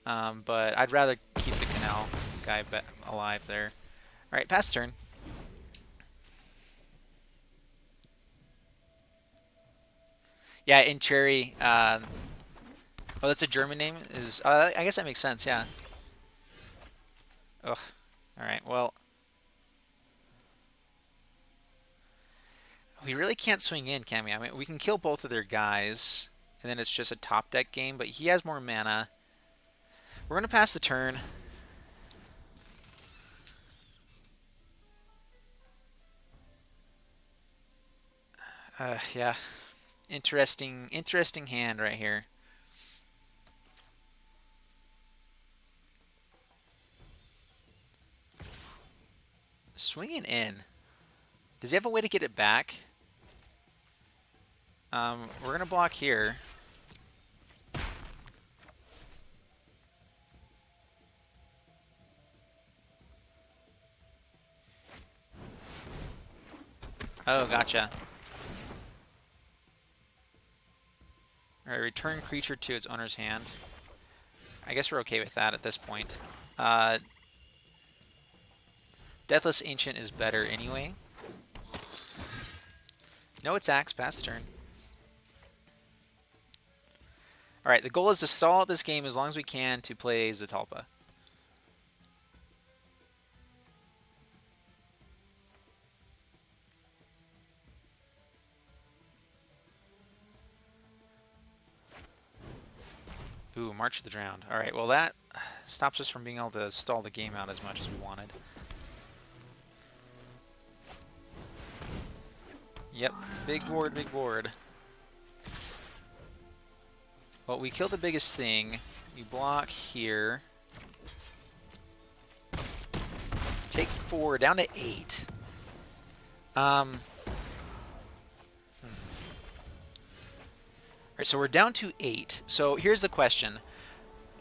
But I'd rather keep the Canal guy alive there. All right, pass turn. Yeah, in Cherry. Oh, that's a German name? I guess that makes sense, yeah. Ugh. All right, well. We really can't swing in, can we? I mean, we can kill both of their guys, and then it's just a top deck game, but he has more mana. We're going to pass the turn. Yeah. Interesting hand right here. Swinging in. Does he have a way to get it back? We're going to block here. Oh, gotcha. All right, return creature to its owner's hand. I guess we're okay with that at this point. Deathless Ancient is better anyway. No attacks, pass the turn. Alright, the goal is to stall out this game as long as we can to play ZETALPA. Ooh, March of the Drowned. Alright, well that stops us from being able to stall the game out as much as we wanted. Yep, big board, big board. Well, we killed the biggest thing. We block here. Take 4, down to 8. Alright, so we're down to 8. So here's the question.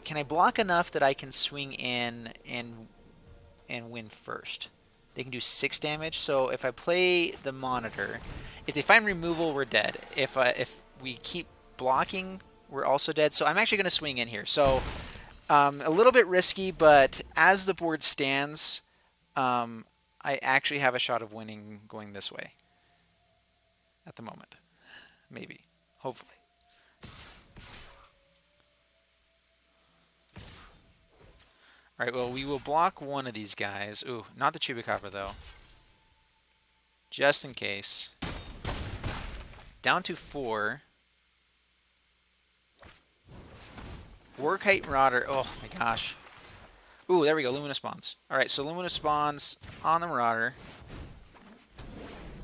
Can I block enough that I can swing in and win first? They can do 6 damage, so if I play the Monitor, if they find removal, we're dead. If we keep blocking, we're also dead. So I'm actually going to swing in here. So a little bit risky, but as the board stands, I actually have a shot of winning going this way. At the moment. Maybe. Hopefully. Alright, well, we will block one of these guys. Ooh, not the Chupacabra, though. Just in case. Down to 4. Warkite Marauder. Oh my gosh. Ooh, there we go. Luminous Spawns. All right, so Luminous Spawns on the Marauder.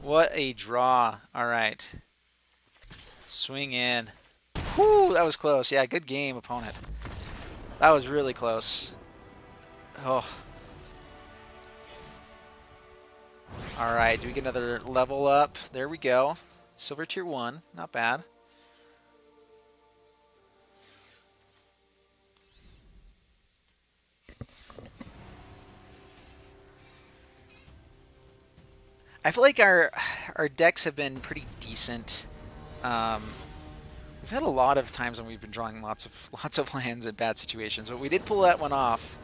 What a draw. All right. Swing in. Whew, that was close. Yeah, good game, opponent. That was really close. Oh. All right, do we get another level up? There we go. Silver tier 1, not bad. I feel like our decks have been pretty decent. We've had a lot of times when we've been drawing lots of lands in bad situations, but we did pull that one off.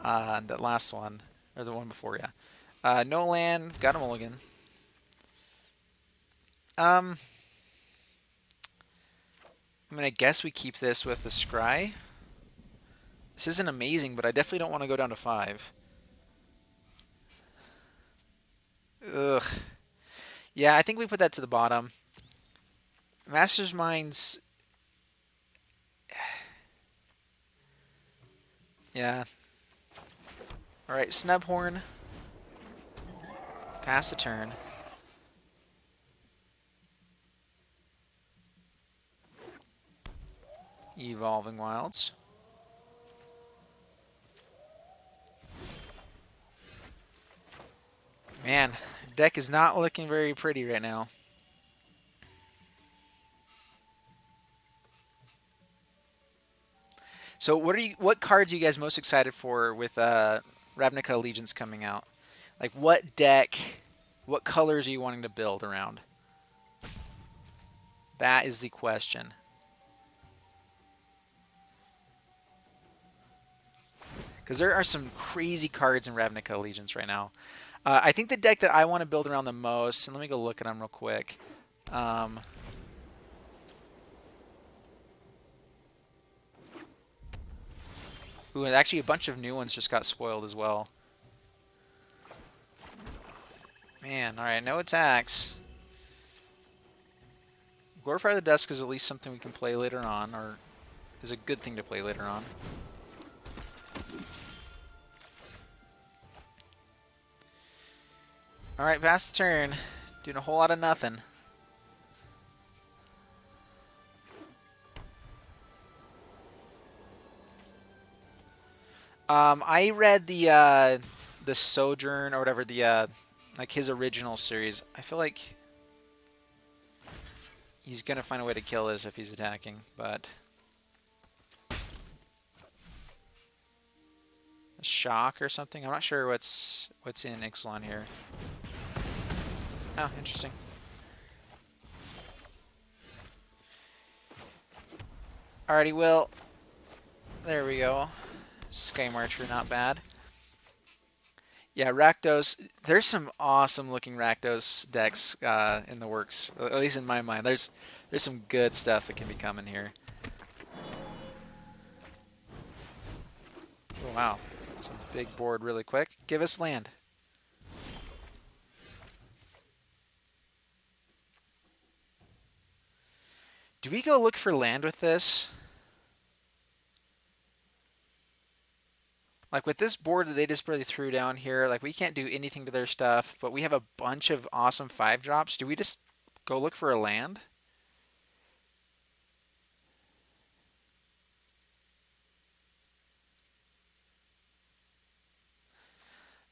That last one, or the one before, yeah. No land, got a mulligan. I mean, I guess we keep this with the Scry. This isn't amazing, but I definitely don't want to go down to 5. Ugh. Yeah, I think we put that to the bottom. Master's Minds. Yeah. Alright, Snubhorn. Pass the turn. Evolving Wilds. Man, deck is not looking very pretty right now. So what cards are you guys most excited for with Ravnica Allegiance coming out? Like what deck, what colors are you wanting to build around? That is the question. Because there are some crazy cards in Ravnica Allegiance right now. I think the deck that I want to build around the most, and let me go look at them real quick. Ooh, and actually a bunch of new ones just got spoiled as well. Man, alright, no attacks. Glorify the Dusk is at least something we can play later on, or is a good thing to play later on. Alright, pass the turn. Doing a whole lot of nothing. I read the Sojourn or whatever, the like his original series. I feel like he's gonna find a way to kill this if he's attacking, but a shock or something. I'm not sure what's in Ixalan here. Oh, interesting. Alrighty, well, there we go. Sky Marcher, not bad. Yeah, Rakdos. There's some awesome looking Rakdos decks in the works, at least in my mind. There's some good stuff that can be coming here. Oh, wow, that's a big board really quick. Give us land. Do we go look for land with this? Like with this board that they just really threw down here, like we can't do anything to their stuff, but we have a bunch of awesome 5-drops. Do we just go look for a land?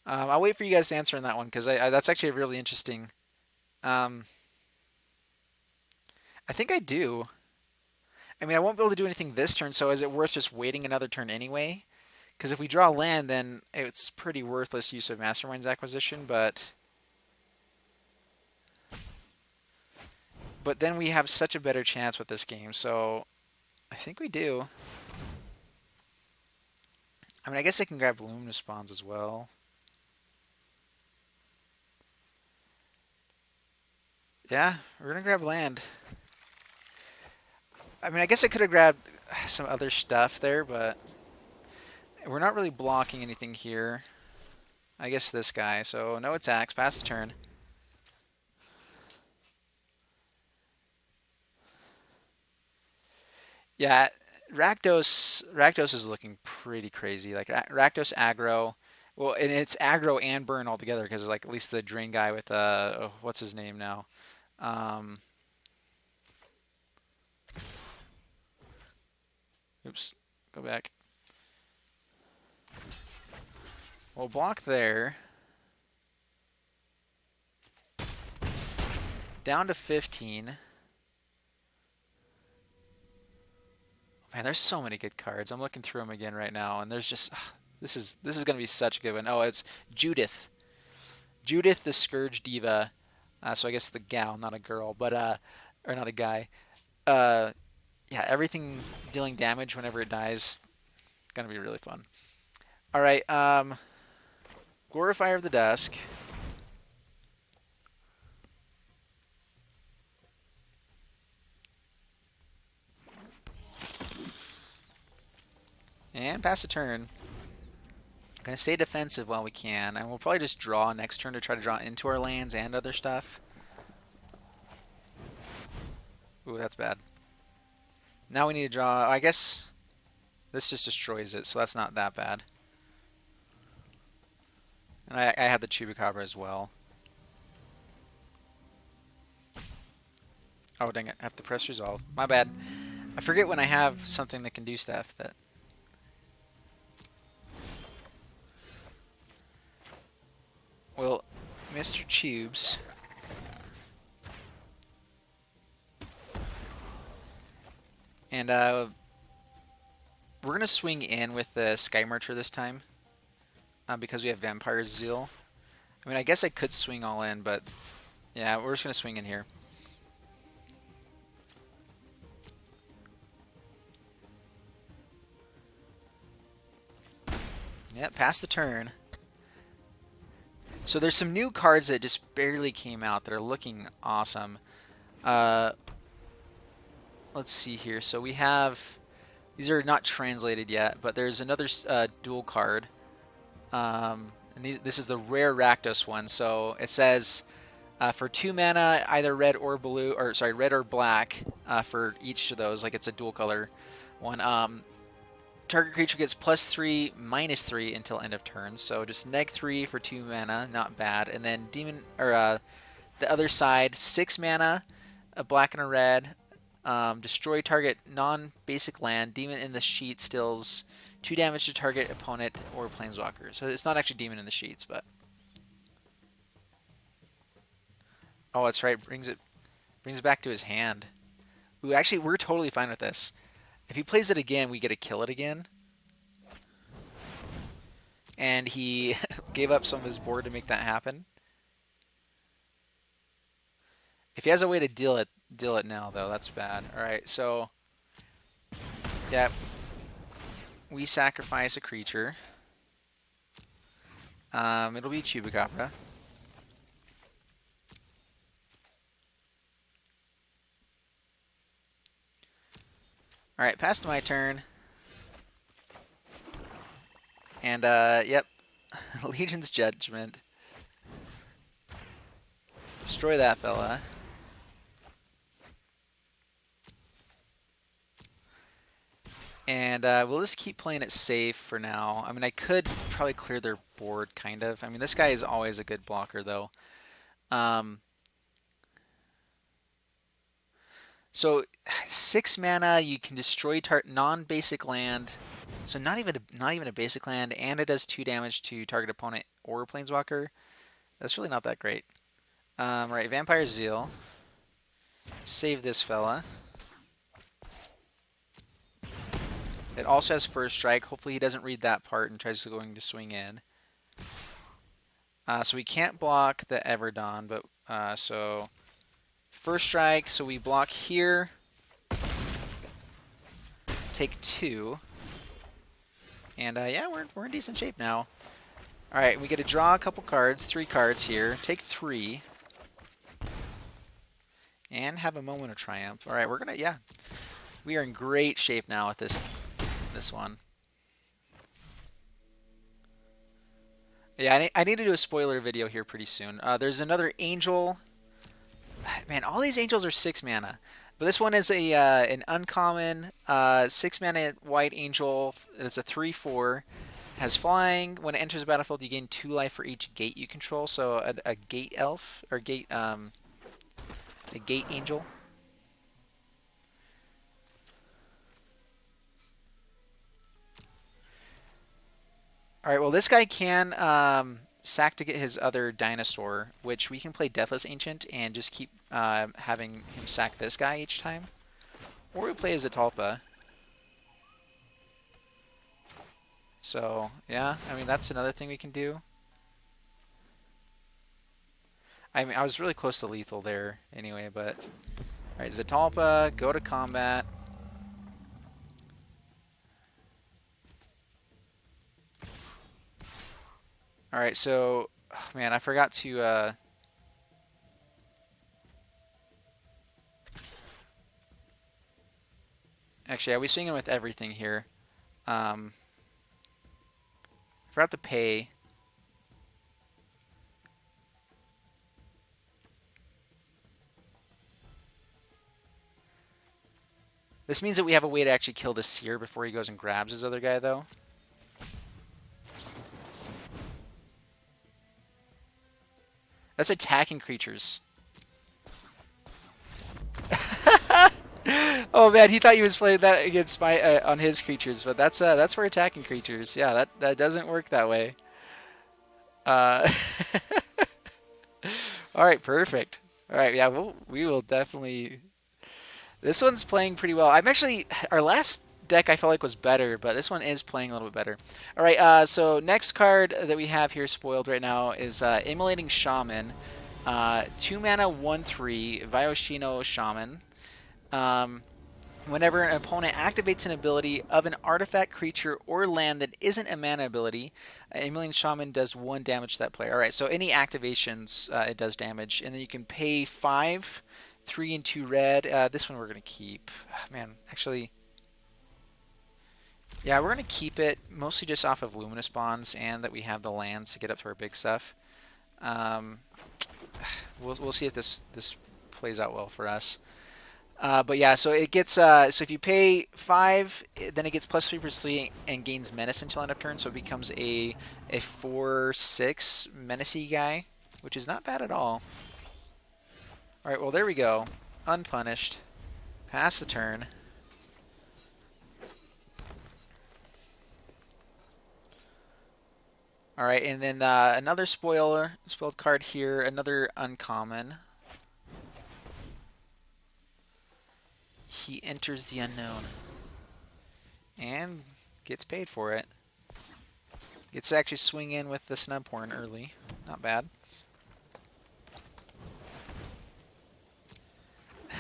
I'll wait for you guys to answer on that one because that's actually really interesting. I think I do. I mean, I won't be able to do anything this turn, so is it worth just waiting another turn anyway? Because if we draw land, then it's pretty worthless use of Mastermind's Acquisition, but then we have such a better chance with this game, so I think we do. I mean, I guess I can grab Luminous Spawns as well. Yeah, we're going to grab land. I mean, I guess I could have grabbed some other stuff there, but we're not really blocking anything here. I guess this guy, so no attacks, pass the turn. Yeah, Rakdos is looking pretty crazy. Like Rakdos aggro, well, and it's aggro and burn all together because like at least the drain guy with oh, what's his name now? Um, oops, go back. Well, block there. Down to 15. Man, there's so many good cards. I'm looking through them again right now, and there's just this is going to be such a good one. Oh, it's Judith. Judith, the Scourge Diva. So I guess the gal, not a girl, but or not a guy. Uh, yeah, everything dealing damage whenever it dies, gonna be really fun. All right, Glorifier of the Dusk. And pass the turn. Gonna stay defensive while we can, and we'll probably just draw next turn to try to draw into our lands and other stuff. Ooh, that's bad. Now we need to draw. I guess this just destroys it, so that's not that bad. And I had the Chupacabra as well. Oh, dang it. I have to press resolve. My bad. I forget when I have something that can do stuff that... Well, Mr. Tubes... And we're going to swing in with the Sky Marcher this time. Because we have Vampire's Zeal. I mean, I guess I could swing all in, but... Yeah, we're just going to swing in here. Yep, pass the turn. So there's some new cards that just barely came out that are looking awesome. Let's see here. So we have... These are not translated yet, but there's another dual card. And this is the rare Rakdos one. So it says for 2 mana, either red or blue, or sorry, red or black for each of those. Like it's a dual color one. Target creature gets +3, -3 until end of turn. So just -3 for 2 mana, not bad. And then demon or the other side, 6 mana, a black and a red. Destroy target non-basic land. Demon in the sheet steals 2 damage to target opponent or planeswalker. So it's not actually demon in the sheets, but oh, that's right. Brings it back to his hand. Ooh, actually, we're totally fine with this. If he plays it again, we get to kill it again. And he gave up some of his board to make that happen. If he has a way to deal it now, though, that's bad. All right, so yeah, we sacrifice a creature. It'll be Chupacabra. All right, past my turn. And, yep, Legion's Judgment. Destroy that fella. And we'll just keep playing it safe for now. I mean, I could probably clear their board, kind of. I mean, this guy is always a good blocker, though. So 6 mana, you can destroy non-basic land. So not even a basic land, and it does 2 damage to target opponent or planeswalker. That's really not that great. Right, Vampire's Zeal. Save this fella. It also has First Strike. Hopefully he doesn't read that part and tries going to swing in. So we can't block the Everdawn, but so First Strike. So we block here. Take 2. And yeah, we're in decent shape now. All right, we get to draw a couple cards, 3 cards here. Take 3. And have a moment of triumph. All right, we're gonna, yeah. We are in great shape now with this one. Yeah, I need to do a spoiler video here pretty soon. There's another Angel. Man, all these Angels are 6 mana. But this one is a an uncommon 6-mana white angel. It's a 3/4. Has flying. When it enters the battlefield, you gain 2 life for each gate you control. So a gate elf or a gate angel. All right. Well, this guy can sack to get his other dinosaur, which we can play Deathless Ancient and just keep having him sack this guy each time. Or we play as ZETALPA. So, yeah, I mean, that's another thing we can do. I mean, I was really close to lethal there anyway, but... Alright, ZETALPA, go to combat. Alright, so... Oh, man, I forgot to... Actually, I was swinging with everything here. Forgot to pay. This means that we have a way to actually kill the Seer before he goes and grabs his other guy, though. That's attacking creatures. Oh man, he thought he was playing that against my on his creatures, but that's for attacking creatures. Yeah, that doesn't work that way. Uh, all right, perfect. All right, yeah, we will definitely. This one's playing pretty well. I'm actually our last deck I felt like was better, but this one is playing a little bit better. All right, so next card that we have here spoiled right now is Immolating Shaman, 2 mana 1/3 Vyoshino Shaman. Whenever an opponent activates an ability of an artifact, creature, or land that isn't a mana ability, Emulating Shaman does 1 damage to that player. Alright, so any activations, it does damage. And then you can pay 5, 3 and 2 red. This one we're going to keep. Man, actually... Yeah, we're going to keep it mostly just off of Luminous Bonds and that we have the lands to get up to our big stuff. We'll see if this plays out well for us. But yeah, so it gets so if you pay 5, then it gets +3% and gains menace until end of turn, so it becomes a 4/6 menacey guy, which is not bad at all. All right, well there we go, unpunished, pass the turn. All right, and then another spoiled card here, another uncommon. He enters the unknown and gets paid for it. Gets to actually swing in with the snub horn early. Not bad.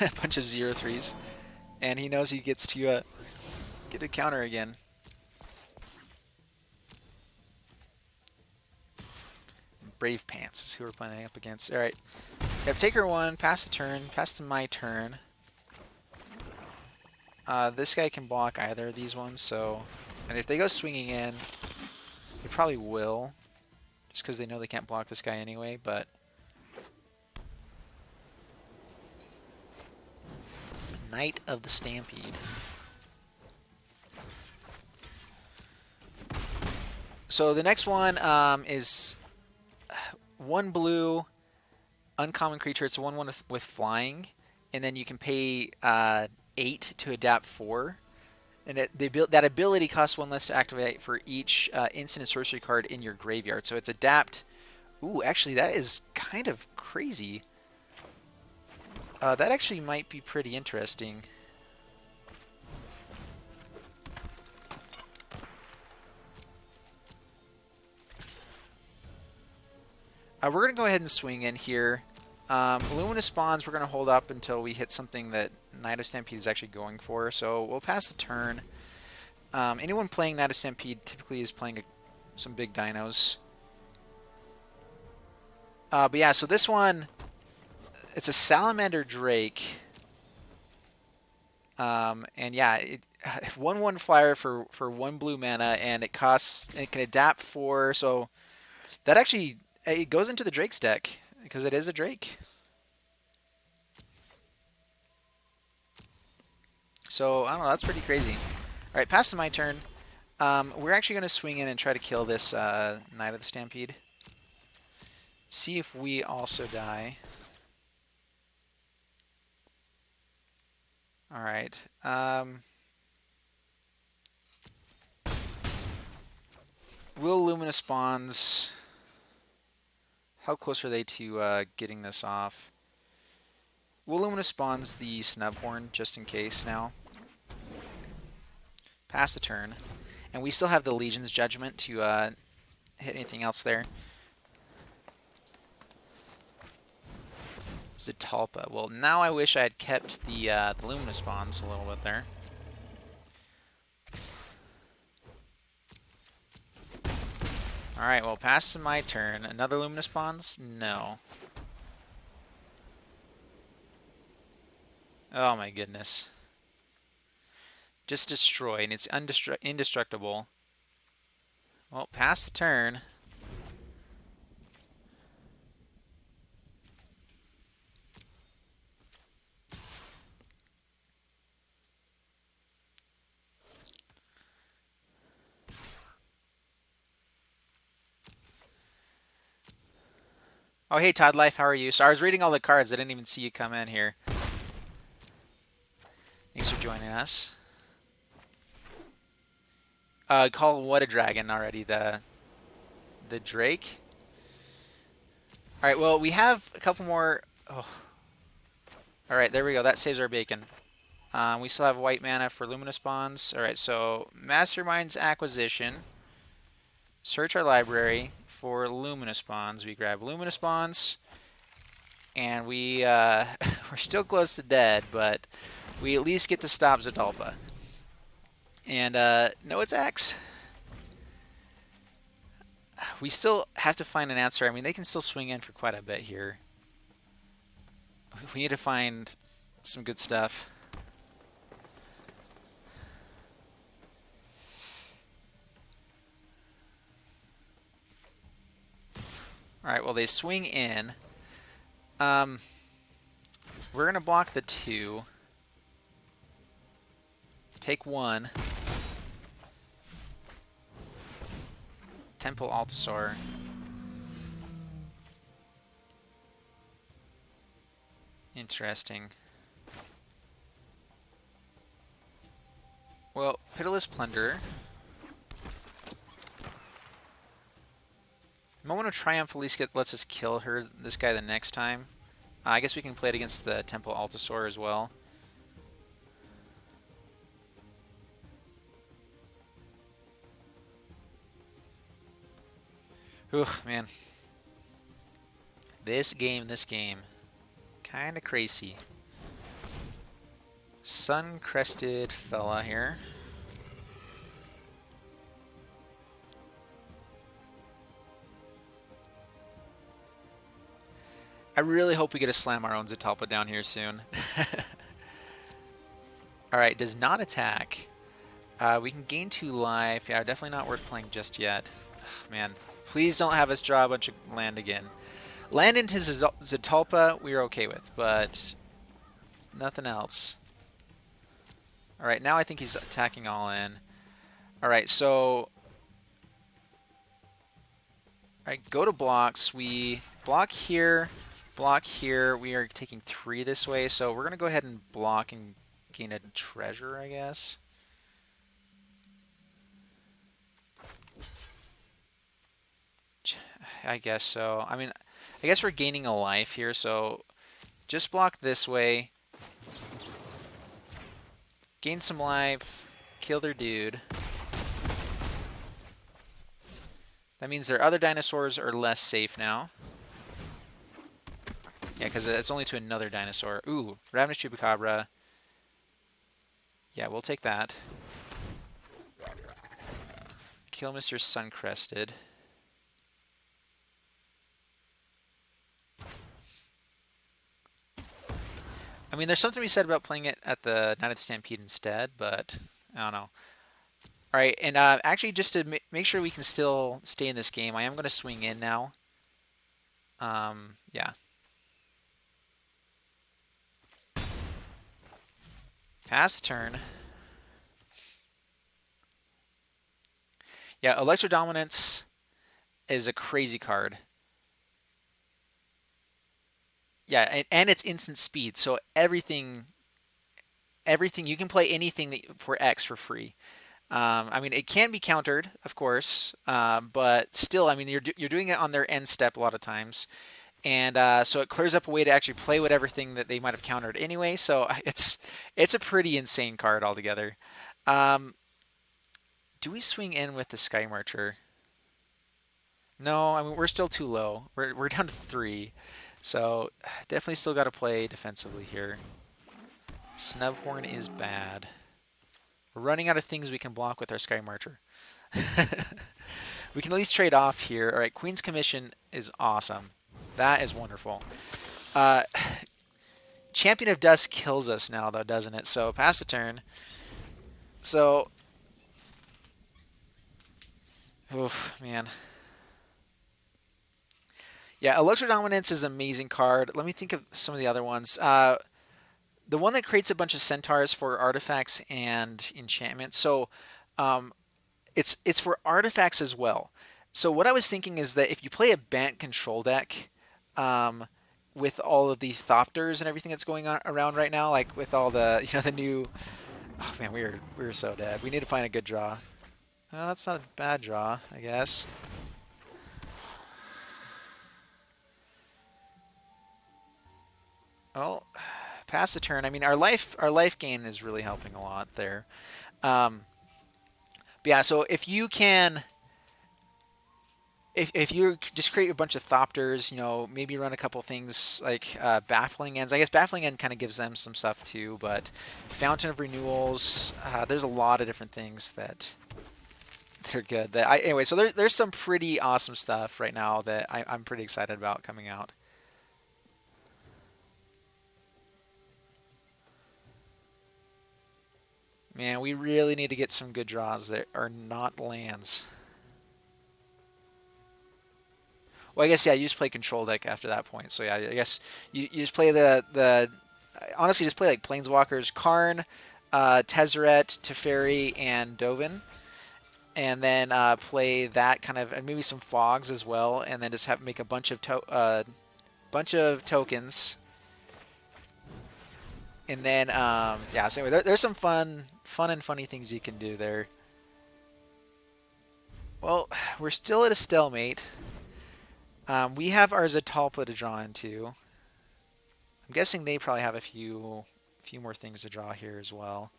A bunch of 0/3s. And he knows he gets to get a counter again. Brave Pants is who we're playing up against. Alright. Yep, taker 1, pass the turn, pass to my turn. This guy can block either of these ones, so... And if they go swinging in, they probably will. Just because they know they can't block this guy anyway, but... Knight of the Stampede. So the next one is 1 blue, uncommon creature. It's a 1/1 with flying. And then you can pay... 8 to adapt 4, and that ability costs 1 less to activate for each instant and sorcery card in your graveyard. So it's adapt. Ooh, actually, that is kind of crazy. That actually might be pretty interesting. We're going to go ahead and swing in here. Luminous Bonds we're going to hold up until we hit something that Knight of Stampede is actually going for, so we'll pass the turn. Anyone playing Knight of Stampede typically is playing some big dinos. But yeah, so this one, it's a Salamander Drake. And yeah, 1/1 flyer for 1 blue mana, and it can adapt 4, so that actually it goes into the Drake's deck because it is a Drake. So, I don't know, that's pretty crazy. All right, past my turn. We're actually going to swing in and try to kill this Knight of the Stampede. See if we also die. All right. Will Luminous Spawns... How close are they to getting this off? Will Luminous Spawns the Snubhorn just in case now. Pass the turn. And we still have the Legion's Judgment to hit anything else there. ZETALPA. Well, now I wish I had kept the Luminous Spawns a little bit there. Alright, well, past my turn. Another Luminous Spawns? No. Oh my goodness. Just destroy, and it's indestructible. Well, pass the turn. Oh, hey, Todd Life, how are you? So I was reading all the cards. I didn't even see you come in here. Thanks for joining us. Call what a dragon already, the Drake. All right, well, we have a couple more. Oh. All right, there we go. That saves our bacon. We still have white mana for Luminous Bonds. All right, so Mastermind's Acquisition. Search our library for Luminous Bonds. We grab Luminous Bonds, and we're still close to dead, but we at least get to stop ZETALPA. And no attacks. We still have to find an answer. I mean, they can still swing in for quite a bit here. We need to find some good stuff. All right, well, they swing in. We're going to block the 2. Take 1. Temple Altasaur. Interesting. Well, Pitiless Plunderer. Moment of Triumph at least lets us kill this guy the next time. I guess we can play it against the Temple Altasaur as well. Ooh, man. This game. Kinda crazy. Sun-crested fella here. I really hope we get to slam our own ZETALPA down here soon. Alright, does not attack. We can gain 2 life. Yeah, definitely not worth playing just yet. Ugh, man, please don't have us draw a bunch of land again. Land into ZETALPA we're okay with, but nothing else. Alright, now I think he's attacking all in. Alright, so... Alright, go to blocks. We block here, block here. We are taking 3 this way, so we're going to go ahead and block and gain a treasure, I guess. I guess so. I mean, I guess we're gaining a life here, so just block this way. Gain some life. Kill their dude. That means their other dinosaurs are less safe now. Yeah, because it's only to another dinosaur. Ooh, Ravenous Chupacabra. Yeah, we'll take that. Kill Mr. Sun-crested. I mean, there's something to be said about playing it at the Knight of the Stampede instead, but I don't know. All right, and actually, just to make sure we can still stay in this game, I am going to swing in now. Yeah. Pass the turn. Yeah, Electro Dominance is a crazy card. Yeah, and it's instant speed, so everything you can play anything for X for free. I mean, it can be countered, of course, but still, I mean, you're doing it on their end step a lot of times, and so it clears up a way to actually play whatever thing that they might have countered anyway. So it's a pretty insane card altogether. Um, do we swing in with the Sky Marcher? No, I mean we're still too low. We're down to 3, so definitely still got to play defensively here. Snubhorn is bad. We're running out of things we can block with our Sky Marcher. We can at least trade off here. All right, Queen's Commission is awesome. That is wonderful. Uh, Champion of Dusk kills us now, though, doesn't it? So pass the turn. So, oof, man. Yeah, Electro Dominance is an amazing card. Let me think of some of the other ones. The one that creates a bunch of centaurs for artifacts and enchantments. So, it's for artifacts as well. So what I was thinking is that if you play a Bant control deck, with all of the Thopters and everything that's going on around right now, like with all the the new. Oh man, we were so dead. We need to find a good draw. Oh, that's not a bad draw, I guess. Well, pass the turn. I mean, our life gain is really helping a lot there. But yeah, so if you can, if you just create a bunch of Thopters, maybe run a couple things like Baffling Ends. I guess Baffling End kind of gives them some stuff too, but Fountain of Renewals. There's a lot of different things that they're good. Anyway, so there's some pretty awesome stuff right now that I'm pretty excited about coming out. Man, we really need to get some good draws that are not lands. Well, I guess, yeah, you just play control deck after that point. So, yeah, I guess you just play the honestly, just play like Planeswalkers, Karn, Tezzeret, Teferi, and Dovin. And then play that kind of, and maybe some Fogs as well. And then just make a bunch of tokens. And then, yeah, so anyway, there's some fun and funny things you can do there. Well, we're still at a stalemate. We have our ZETALPA to draw into. I'm guessing they probably have a few more things to draw here as well.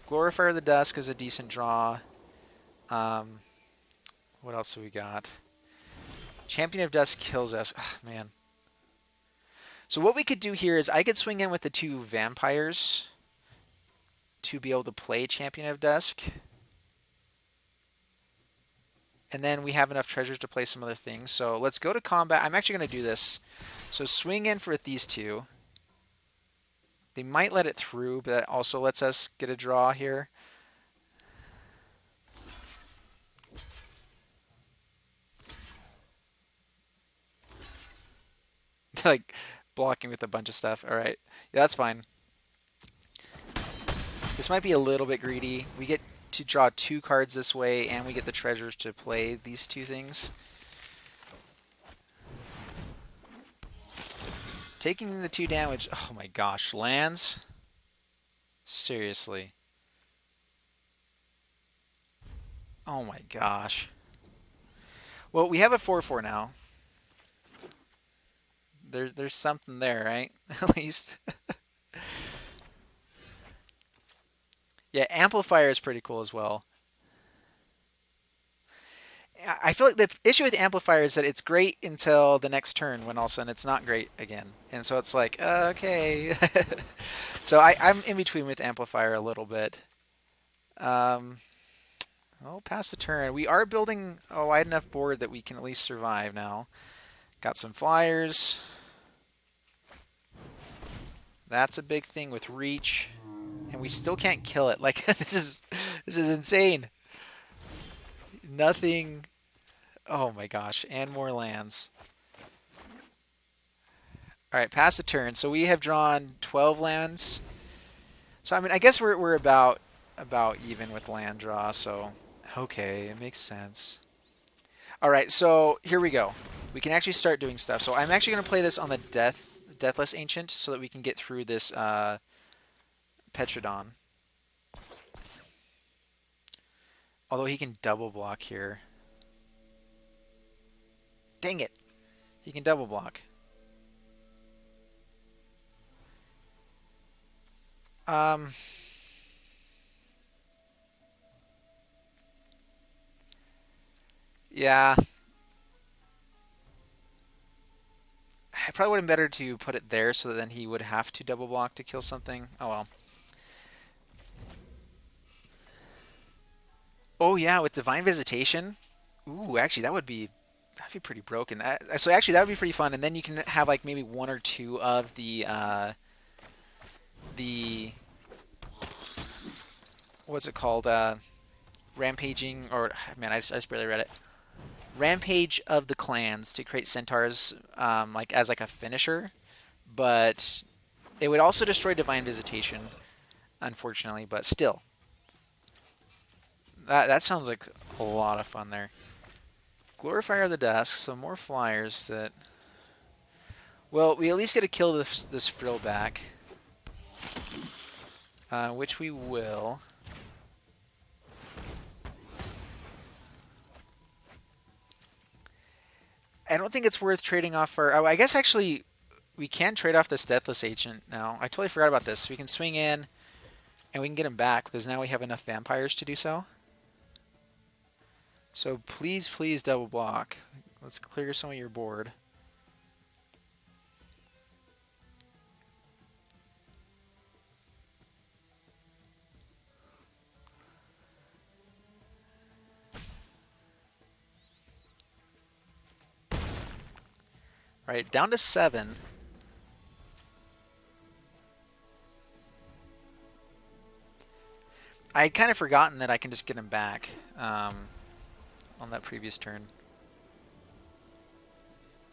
Glorifier of the Dusk is a decent draw. What else have we got? Champion of Dusk kills us. Ugh, man. So what we could do here is I could swing in with the 2 vampires to be able to play Champion of Dusk. And then we have enough treasures to play some other things. So let's go to combat. I'm actually going to do this. So swing in for these 2. They might let it through, but that also lets us get a draw here. Like blocking with a bunch of stuff. All right. Yeah, that's fine. This might be a little bit greedy. We get to draw 2 cards this way, and we get the treasures to play these 2 things. Taking the 2 damage. Oh my gosh. Lands? Seriously. Oh my gosh. Well, we have a 4/4 now. There's something there, right? At least. Yeah, Amplifier is pretty cool as well. I feel like the issue with Amplifier is that it's great until the next turn when all of a sudden it's not great again. And so it's like, okay. So I'm in between with Amplifier a little bit. Well, pass the turn. We are building a wide enough board that we can at least survive now. Got some flyers. That's a big thing with reach. And we still can't kill it. Like this is insane. Nothing. Oh my gosh, and more lands. All right, pass the turn. So we have drawn 12 lands. So I mean, I guess we're about even with land draw. So okay, it makes sense. All right, so here we go. We can actually start doing stuff. So I'm actually going to play this on the Deathless Ancient so that we can get through this Petrodon. Although he can double block here. Dang it. He can double block. Yeah. It probably would have been better to put it there so that then he would have to double block to kill something. Oh well. Oh yeah, with Divine Visitation. Ooh, actually that'd be pretty broken. So actually that would be pretty fun, and then you can have like maybe one or two of the what's it called? Rampaging, or man, I just barely read it. Rampage of the Clans to create centaurs like as like a finisher, but it would also destroy Divine Visitation, unfortunately. But still, that sounds like a lot of fun there. Glorifier of the Dusk, so more flyers that. Well, we at least get to kill this frill back, which we will. I don't think it's worth trading off our. Oh, I guess actually we can trade off this Deathless Agent now. I totally forgot about this. We can swing in and we can get him back because now we have enough vampires to do so. So please, please double block. Let's clear some of your board. All right, down to 7. I had kind of forgotten that I can just get him back on that previous turn.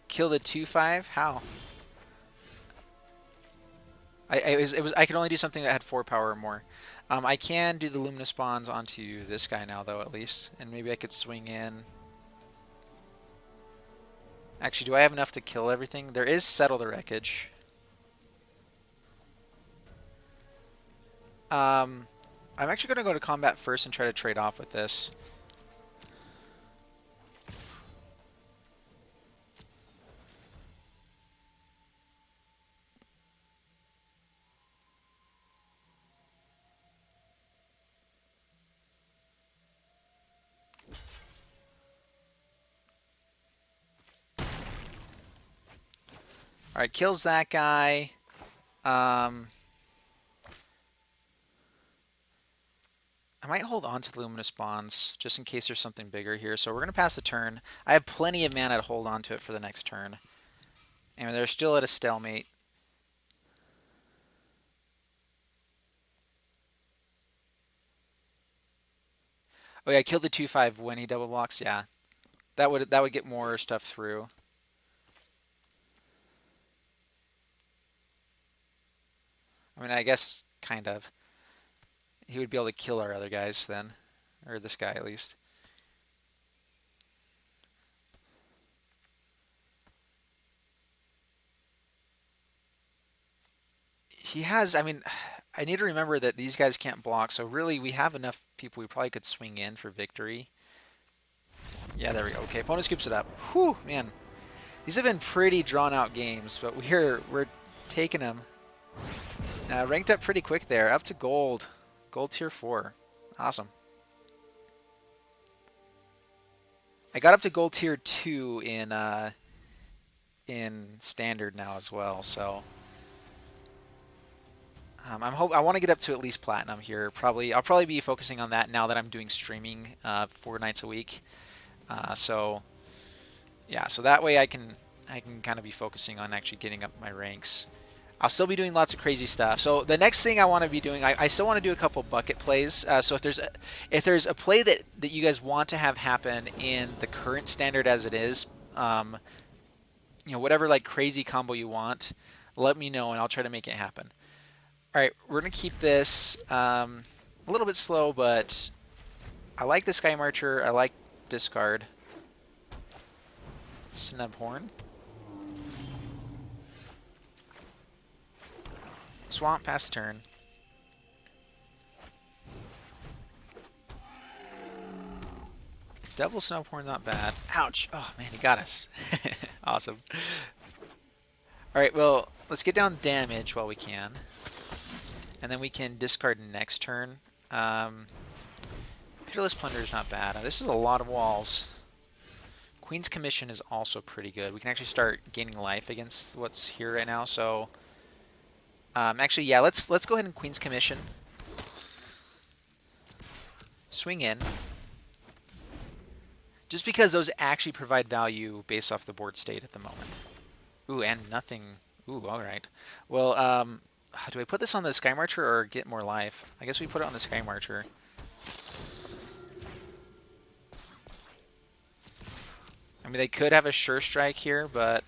Kill the 2/5? How? I could only do something that had 4 power or more. I can do the Luminous Bonds onto this guy now, though, at least. And maybe I could swing in. Actually, do I have enough to kill everything? There is Settle the Wreckage. I'm actually going to go to combat first and try to trade off with this. Alright, kills that guy. I might hold on to the Luminous Bonds just in case there's something bigger here. So we're going to pass the turn. I have plenty of mana to hold on to it for the next turn. And they're still at a stalemate. Oh yeah, kill the 2/5 when he double blocks. Yeah, that would get more stuff through. I mean, I guess kind of. He would be able to kill our other guys then, or this guy at least. He has. I mean, I need to remember that these guys can't block. So really, we have enough people. We probably could swing in for victory. Yeah, there we go. Okay, opponent scoops it up. Whew, man. These have been pretty drawn out games, but we're taking them. Ranked up pretty quick there, up to gold. Gold tier 4. Awesome. I got up to gold tier 2 in standard now as well, so I want to get up to at least platinum here. I'll probably be focusing on that now that I'm doing streaming 4 nights a week. So yeah, so that way I can kind of be focusing on actually getting up my ranks. I'll still be doing lots of crazy stuff. So the next thing I want to be doing, I still want to do a couple bucket plays. So if there's a play that you guys want to have happen in the current standard as it is, you know, whatever like crazy combo you want, let me know and I'll try to make it happen. All right, we're gonna keep this a little bit slow, but I like the Sky Marcher. I like discard. Snubhorn. Swamp, pass the turn. Double Snubhorn, not bad. Ouch! Oh man, he got us. Awesome. All right, well, let's get down damage while we can, and then we can discard next turn. Pitiless Plunder is not bad. This is a lot of walls. Queen's Commission is also pretty good. We can actually start gaining life against what's here right now. So, actually, yeah, let's go ahead and Queen's Commission. Swing in. Just because those actually provide value based off the board state at the moment. Ooh, and nothing. Ooh, all right. Well, do I put this on the Sky Marcher or get more life? I guess we put it on the Sky Marcher. I mean, they could have a Sure Strike here, but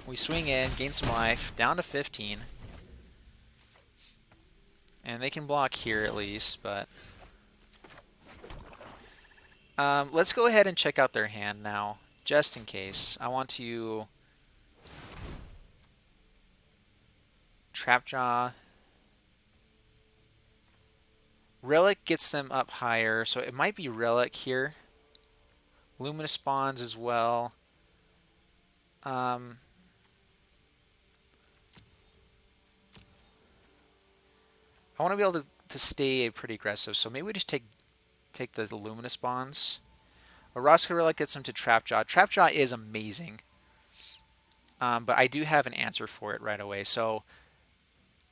we swing in, gain some life, down to 15. And they can block here at least, but... let's go ahead and check out their hand now, just in case. I want to... Trapjaw. Relic gets them up higher, so it might be Relic here. Luminous Spawns as well. I want to be able to stay pretty aggressive, so maybe we just take the Luminous Spawns. Oraska Relic gets them to Trapjaw. Trapjaw is amazing, but I do have an answer for it right away. So,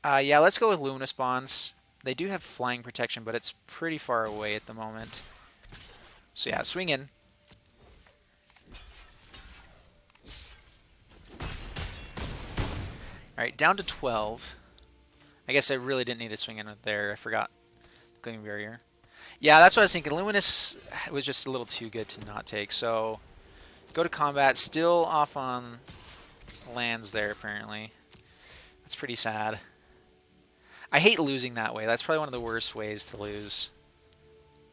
yeah, let's go with Luminous Spawns. They do have flying protection, but it's pretty far away at the moment. So yeah, swing in. All right, down to 12. I guess I really didn't need to swing in there. I forgot Gleaming Barrier. Yeah, that's what I was thinking. Luminous was just a little too good to not take. So go to combat. Still off on lands there, apparently. That's pretty sad. I hate losing that way. That's probably one of the worst ways to lose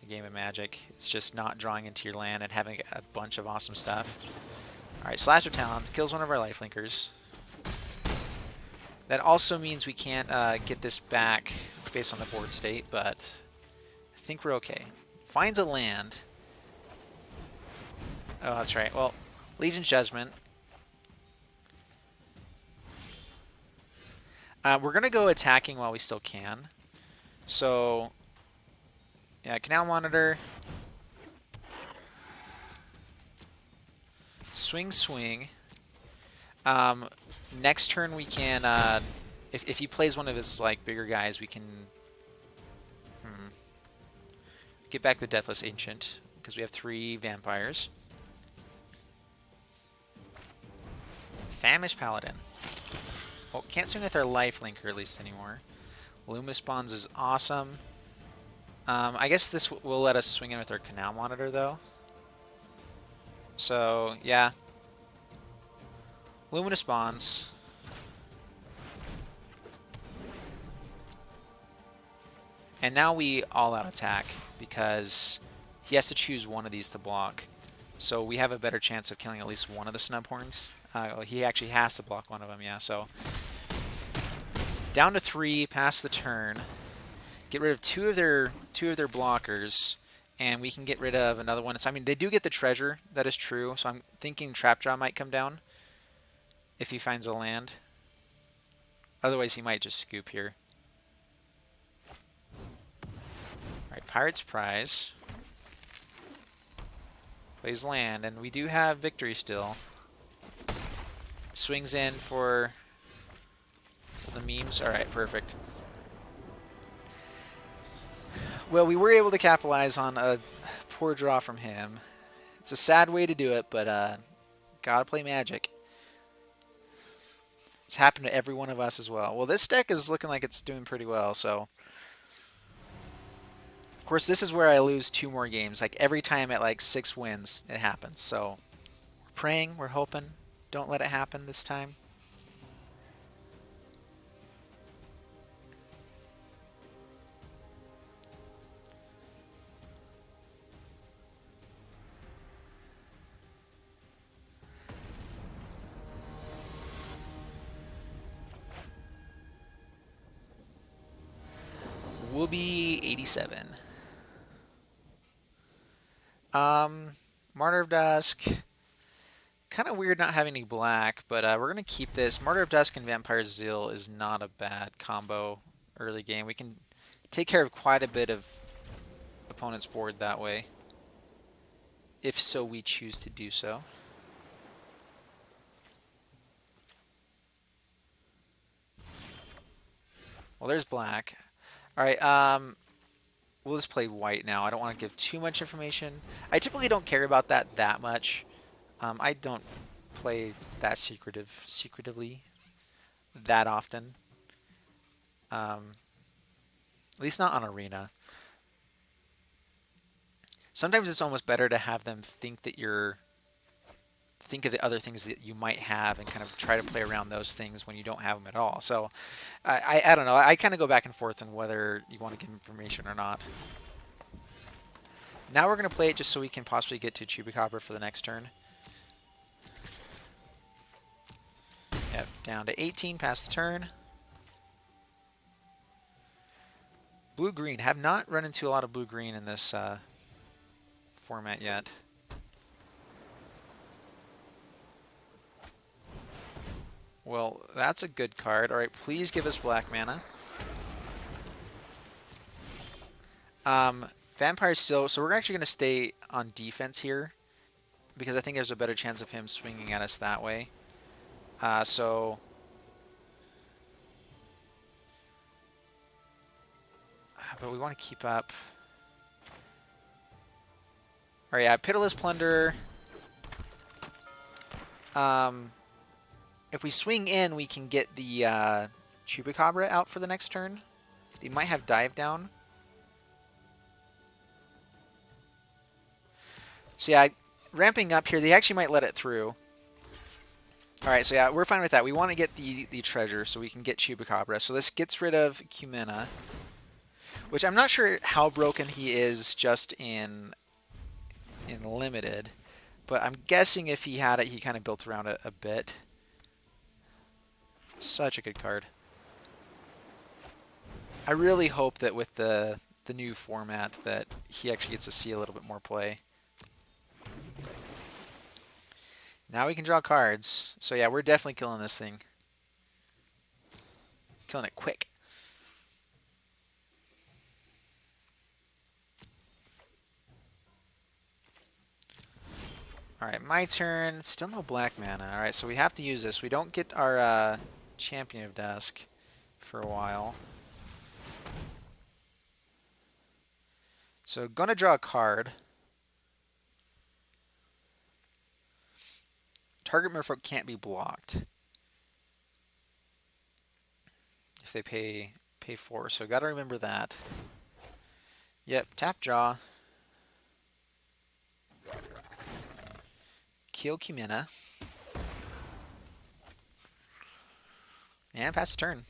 a game of Magic. It's just not drawing into your land and having a bunch of awesome stuff. All right, Slash of Talons kills one of our lifelinkers. That also means we can't get this back based on the board state, but I think we're okay. Finds a land. Oh, that's right. Well, Legion's Judgment. We're going to go attacking while we still can. So, yeah, Canal Monitor. Swing, swing. Next turn we can, if he plays one of his like bigger guys, we can get back the Deathless Ancient because we have 3 vampires. Famished Paladin. Well, can't swing with our life linker at least anymore. Luminous Spawns is awesome. I guess this will let us swing in with our Canal Monitor though. So yeah. Luminous Spawns. And now we all-out attack because he has to choose one of these to block. So we have a better chance of killing at least one of the Snubhorns. He actually has to block one of them, yeah. So down to 3, pass the turn. Get rid of two of their blockers, and we can get rid of another one. So, I mean, they do get the treasure. That is true. So I'm thinking Trapjaw might come down if he finds a land. Otherwise, he might just scoop here. All right, Pirate's Prize. Plays land, and we do have victory still. Swings in for the memes. All right, perfect. Well, we were able to capitalize on a poor draw from him. It's a sad way to do it, but gotta play Magic. It's happened to every one of us as well. Well, this deck is looking like it's doing pretty well, so... Of course, this is where I lose 2 more games. Like, every time at, like, 6 wins, it happens. So, we're praying, we're hoping. Don't let it happen this time. Will be 87. Martyr of Dusk. Kind of weird not having any black, but we're going to keep this. Martyr of Dusk and Vampire Zeal is not a bad combo early game. We can take care of quite a bit of opponent's board that way, if so we choose to do so. Well, there's black. All right, we'll just play white now. I don't want to give too much information. I typically don't care about that much. I don't play that secretively that often. At least not on Arena. Sometimes it's almost better to have them think of the other things that you might have and kind of try to play around those things when you don't have them at all. So I don't know. I kind of go back and forth on whether you want to give information or not. Now we're going to play it just so we can possibly get to Chupacabra for the next turn. Yep, down to 18 past the turn. Blue-green. Have not run into a lot of blue-green in this format yet. Well, that's a good card. All right, please give us black mana. Vampire's still... So we're actually going to stay on defense here, because I think there's a better chance of him swinging at us that way. But we want to keep up. All right, yeah, Pitiless Plunder. If we swing in, we can get the Chupacabra out for the next turn. They might have Dive Down. So yeah, ramping up here, they actually might let it through. Alright, so yeah, we're fine with that. We want to get the treasure so we can get Chupacabra. So this gets rid of Cumena, which I'm not sure how broken he is just in Limited. But I'm guessing if he had it, he kind of built around it a bit. Such a good card. I really hope that with the new format that he actually gets to see a little bit more play. Now we can draw cards. So yeah, we're definitely killing this thing. Killing it quick. Alright, my turn. Still no black mana. Alright, so we have to use this. We don't get our Champion of Dusk for a while. So gonna draw a card. Target merfolk can't be blocked if they pay 4. So gotta remember that. Yep, tap draw. Kill Cumena. And pass the turn.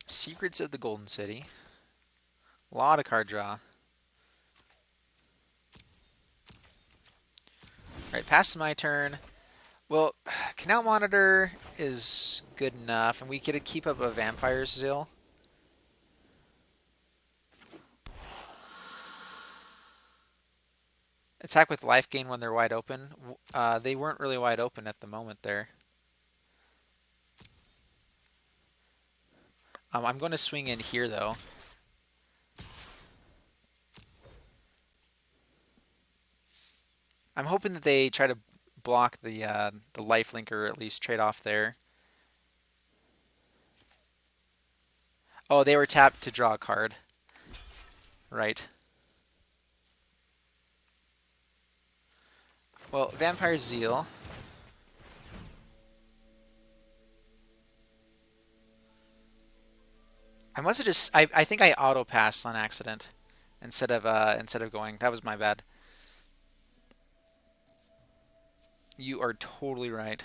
Secrets of the Golden City. A lot of card draw. Alright, pass my turn. Well, Canal Monitor is good enough, and we get to keep up a Vampire's Zeal. Attack with life gain when they're wide open. They weren't really wide open at the moment there. I'm going to swing in here, though. I'm hoping that they try to block the lifelink, or at least trade off there. Oh, they were tapped to draw a card. Right. Well, Vampire Zeal. I must have just I think I auto passed on accident instead of going. That was my bad. You are totally right.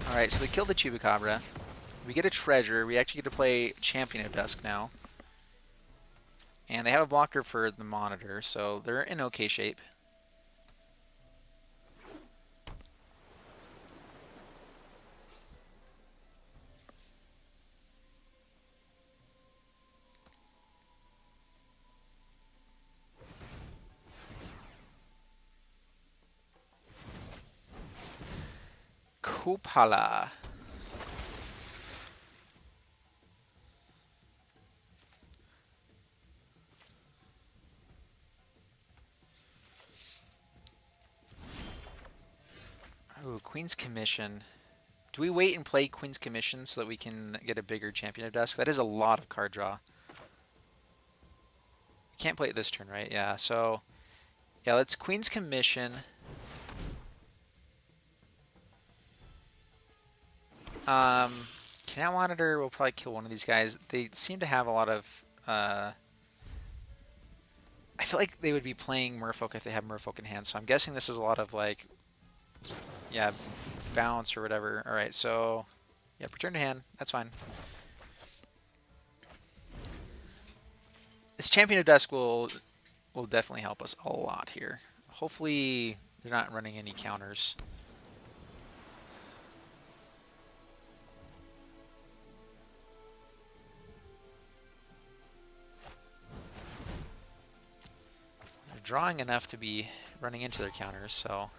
Alright, so they killed the Chupacabra. We get a treasure. We actually get to play Champion of Dusk now. And they have a blocker for the monitor, so they're in okay shape. Kupala. Ooh, Queen's Commission. Do we wait and play Queen's Commission so that we can get a bigger Champion of Dusk? That is a lot of card draw. We can't play it this turn, right? Yeah, so... Yeah, let's Queen's Commission. Canal Monitor will probably kill one of these guys. They seem to have a lot of... I feel like they would be playing Merfolk if they have Merfolk in hand, so I'm guessing this is a lot of, like... Yeah, bounce or whatever. Alright, so... Yeah, return to hand. That's fine. This Champion of Dusk will definitely help us a lot here. Hopefully they're not running any counters. They're drawing enough to be running into their counters, so...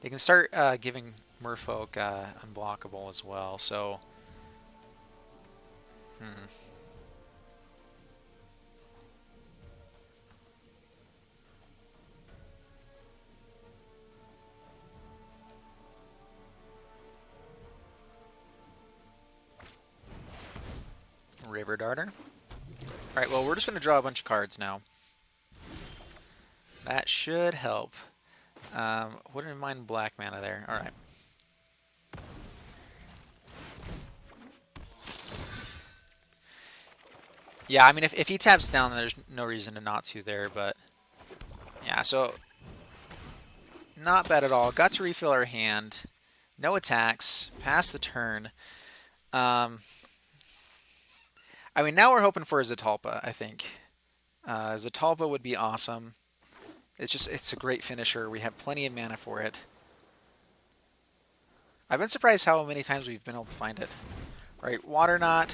They can start giving Merfolk unblockable as well, so... River Darter. Alright, well, we're just going to draw a bunch of cards now. That should help. Wouldn't mind black mana there. Alright. Yeah, I mean, if he taps down, there's no reason to not to there, but... Yeah, so... Not bad at all. Got to refill our hand. No attacks. Pass the turn. I mean, now we're hoping for a ZETALPA, I think. ZETALPA would be awesome. It's a great finisher. We have plenty of mana for it. I've been surprised how many times we've been able to find it. Right, Water Knot,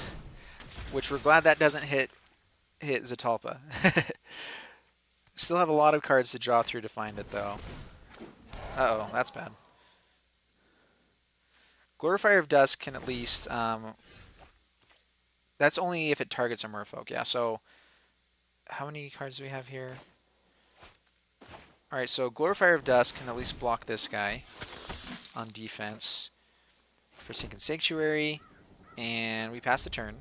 which we're glad that doesn't hit ZETALPA. Still have a lot of cards to draw through to find it, though. Uh-oh, that's bad. Glorifier of Dusk can at least... that's only if it targets a Merfolk, yeah. So, how many cards do we have here? Alright, so Glorifier of Dusk can at least block this guy on defense. Forsaken Sanctuary, and we pass the turn.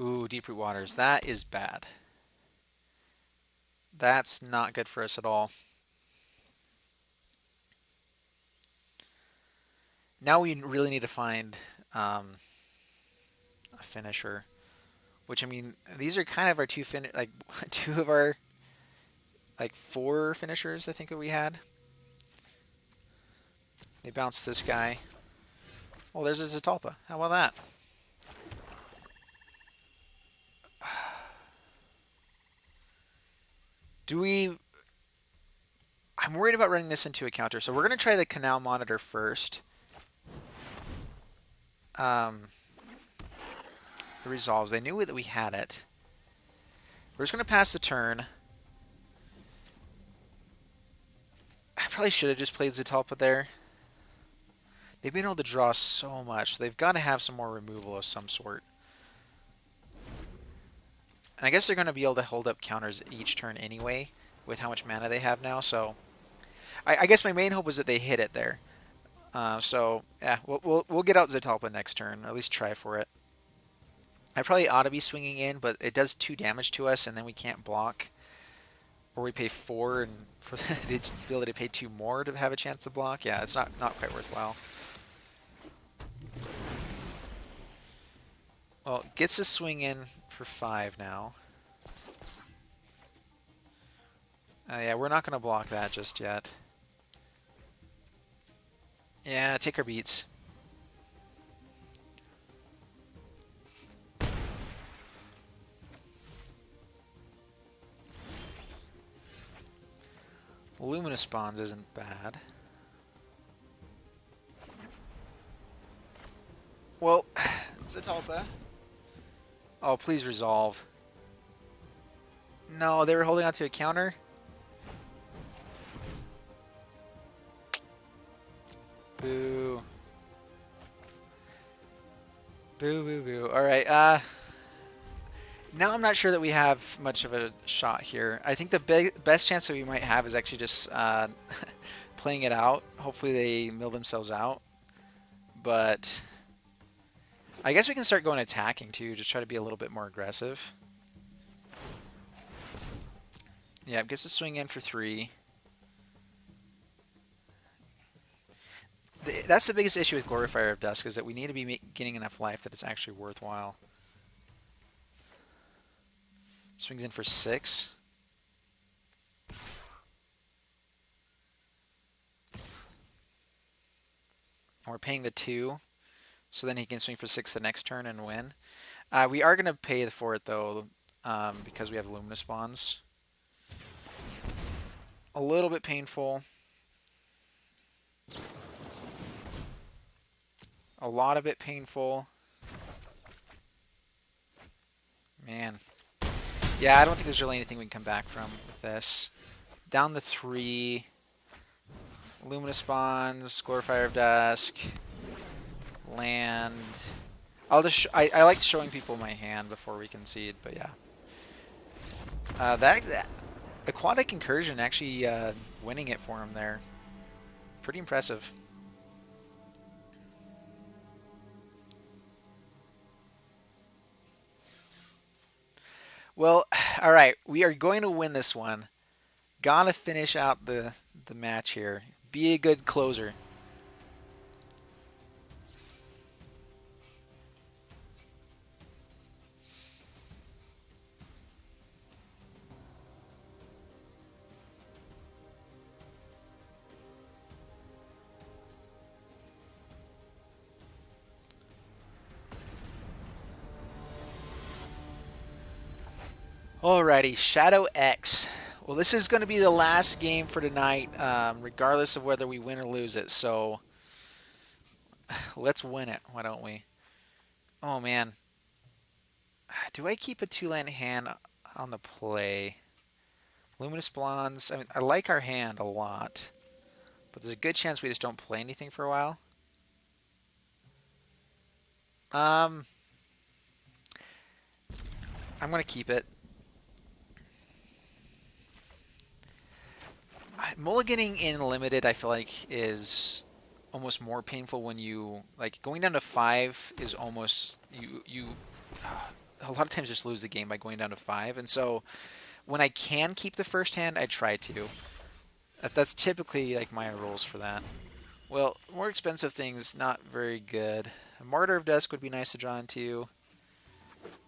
Ooh, Deep-Root Waters. That is bad. That's not good for us at all. Now we really need to find a finisher. Which, I mean, these are kind of our two of our four finishers, I think, that we had. They bounced this guy. Oh, there's a ZETALPA. How about that? I'm worried about running this into a counter, so we're going to try the Canal Monitor first. The Resolves. They knew that we had it. We're just going to pass the turn. probably should have just played ZETALPA there. They've been able to draw so much. They've got to have some more removal of some sort. And I guess they're going to be able to hold up counters each turn anyway with how much mana they have now. So I guess my main hope was that they hit it there. So yeah, we'll get out ZETALPA next turn, or at least try for it. I probably ought to be swinging in, but it does 2 damage to us, and then we can't block. Or we pay 4, and for the ability to pay 2 more to have a chance to block. Yeah, it's not quite worthwhile. Well, gets a swing in for 5 now. Yeah, we're not going to block that just yet. Yeah, take our beats. Luminous Bonds isn't bad. Well, ZETALPA. Oh, please resolve. No, they were holding on to a counter. Boo. Boo, boo, boo. All right. Now I'm not sure that we have much of a shot here. I think the best chance that we might have is actually just playing it out. Hopefully they mill themselves out. But I guess we can start going attacking too. Just try to be a little bit more aggressive. Yeah, gets the swing in for 3. That's the biggest issue with Glorifier of Dusk, is that we need to be getting enough life that it's actually worthwhile. Swings in for 6. And we're paying the 2, so then he can swing for 6 the next turn and win. We are going to pay for it, though, because we have Luminous Bonds. A little bit painful. A lot of it painful. Man. Yeah, I don't think there's really anything we can come back from with this. Down the 3. Luminous Bonds, Glorifier of Dusk, land. I'll just I like showing people my hand before we concede, but yeah. That Aquatic Incursion actually winning it for him there. Pretty impressive. Well, all right, we are going to win this one. Gotta finish out the match here. Be a good closer. Alrighty, Shadow X. Well, this is going to be the last game for tonight, regardless of whether we win or lose it. So, let's win it, why don't we? Oh, man. Do I keep a 2-land hand on the play? Luminous Blondes. I mean, I like our hand a lot, but there's a good chance we just don't play anything for a while. I'm going to keep it. Mulliganing in limited, I feel like, is almost more painful when you, like, going down to 5 is almost, you a lot of times just lose the game by going down to 5. And so when I can keep the first hand, I try to. That's typically like my rules for that. Well, more expensive things, not very good. A Martyr of Dusk would be nice to draw into.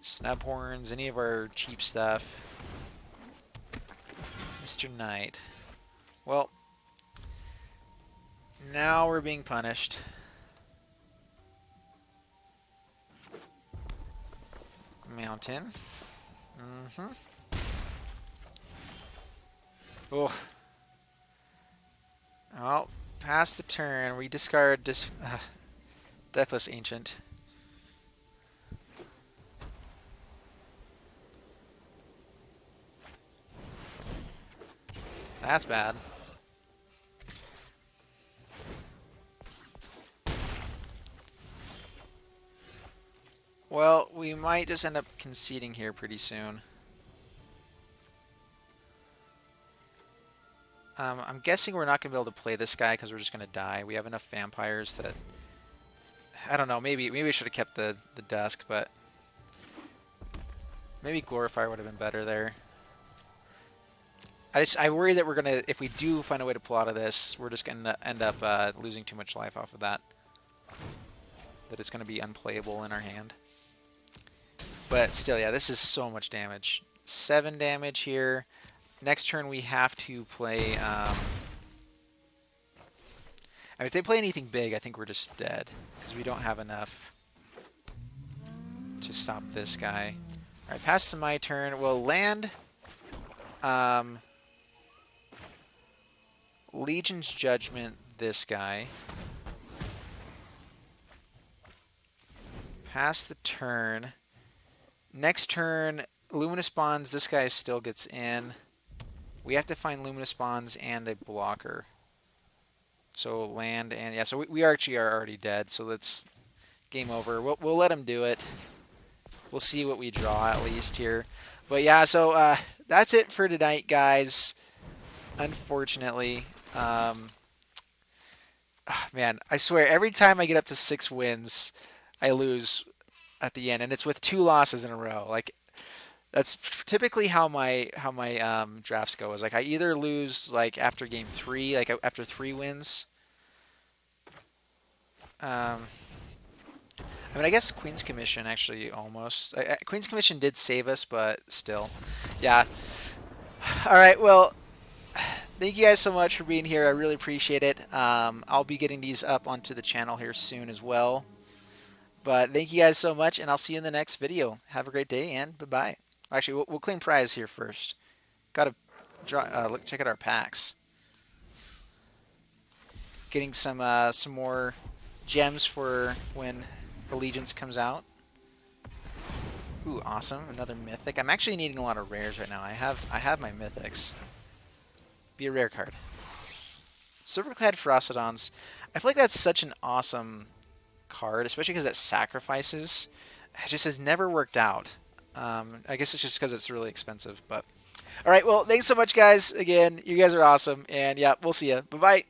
Snub Horns, any of our cheap stuff. Mr. Knight. Well, now we're being punished. Mountain. Oh. Oh, past the turn. We discard Deathless Ancient. That's bad. Well, we might just end up conceding here pretty soon. I'm guessing we're not going to be able to play this guy because we're just going to die. We have enough vampires that... I don't know, maybe we should have kept the Dusk, but... Maybe Glorifier would have been better there. I worry that we're going to... If we do find a way to pull out of this, we're just going to end up losing too much life off of that. That it's going to be unplayable in our hand. But still, yeah, this is so much damage. 7 damage here. Next turn we have to play... I mean, if they play anything big, I think we're just dead. Because we don't have enough to stop this guy. Alright, pass to my turn. We'll land... Legion's Judgment this guy. Pass the turn. Next turn, Luminous Bonds, this guy still gets in. We have to find Luminous Bonds and a blocker. So land and... Yeah, so we actually are already dead, so that's game over. We'll let him do it. We'll see what we draw at least here. But yeah, so that's it for tonight, guys. Unfortunately. Man, I swear, every time I get up to 6 wins, I lose at the end, and it's with 2 losses in a row. Like, that's typically how my drafts go. Is like I either lose like after game 3, like after 3 wins. I mean, I guess Queen's Commission actually almost. Queen's Commission did save us, but still, yeah. All right, well. Thank you guys so much for being here. I really appreciate it. I'll be getting these up onto the channel here soon as well. But thank you guys so much, and I'll see you in the next video. Have a great day, and bye-bye. Actually, we'll claim prize here first. Gotta check out our packs. Getting some more gems for when Allegiance comes out. Ooh, awesome! Another mythic. I'm actually needing a lot of rares right now. I have my mythics. Be a rare card. Silverclad Ferocidons. I feel like that's such an awesome card, especially because it sacrifices. It just has never worked out. I guess it's just because it's really expensive. But all right, well, thanks so much, guys. Again, you guys are awesome, and yeah, we'll see you. Bye bye.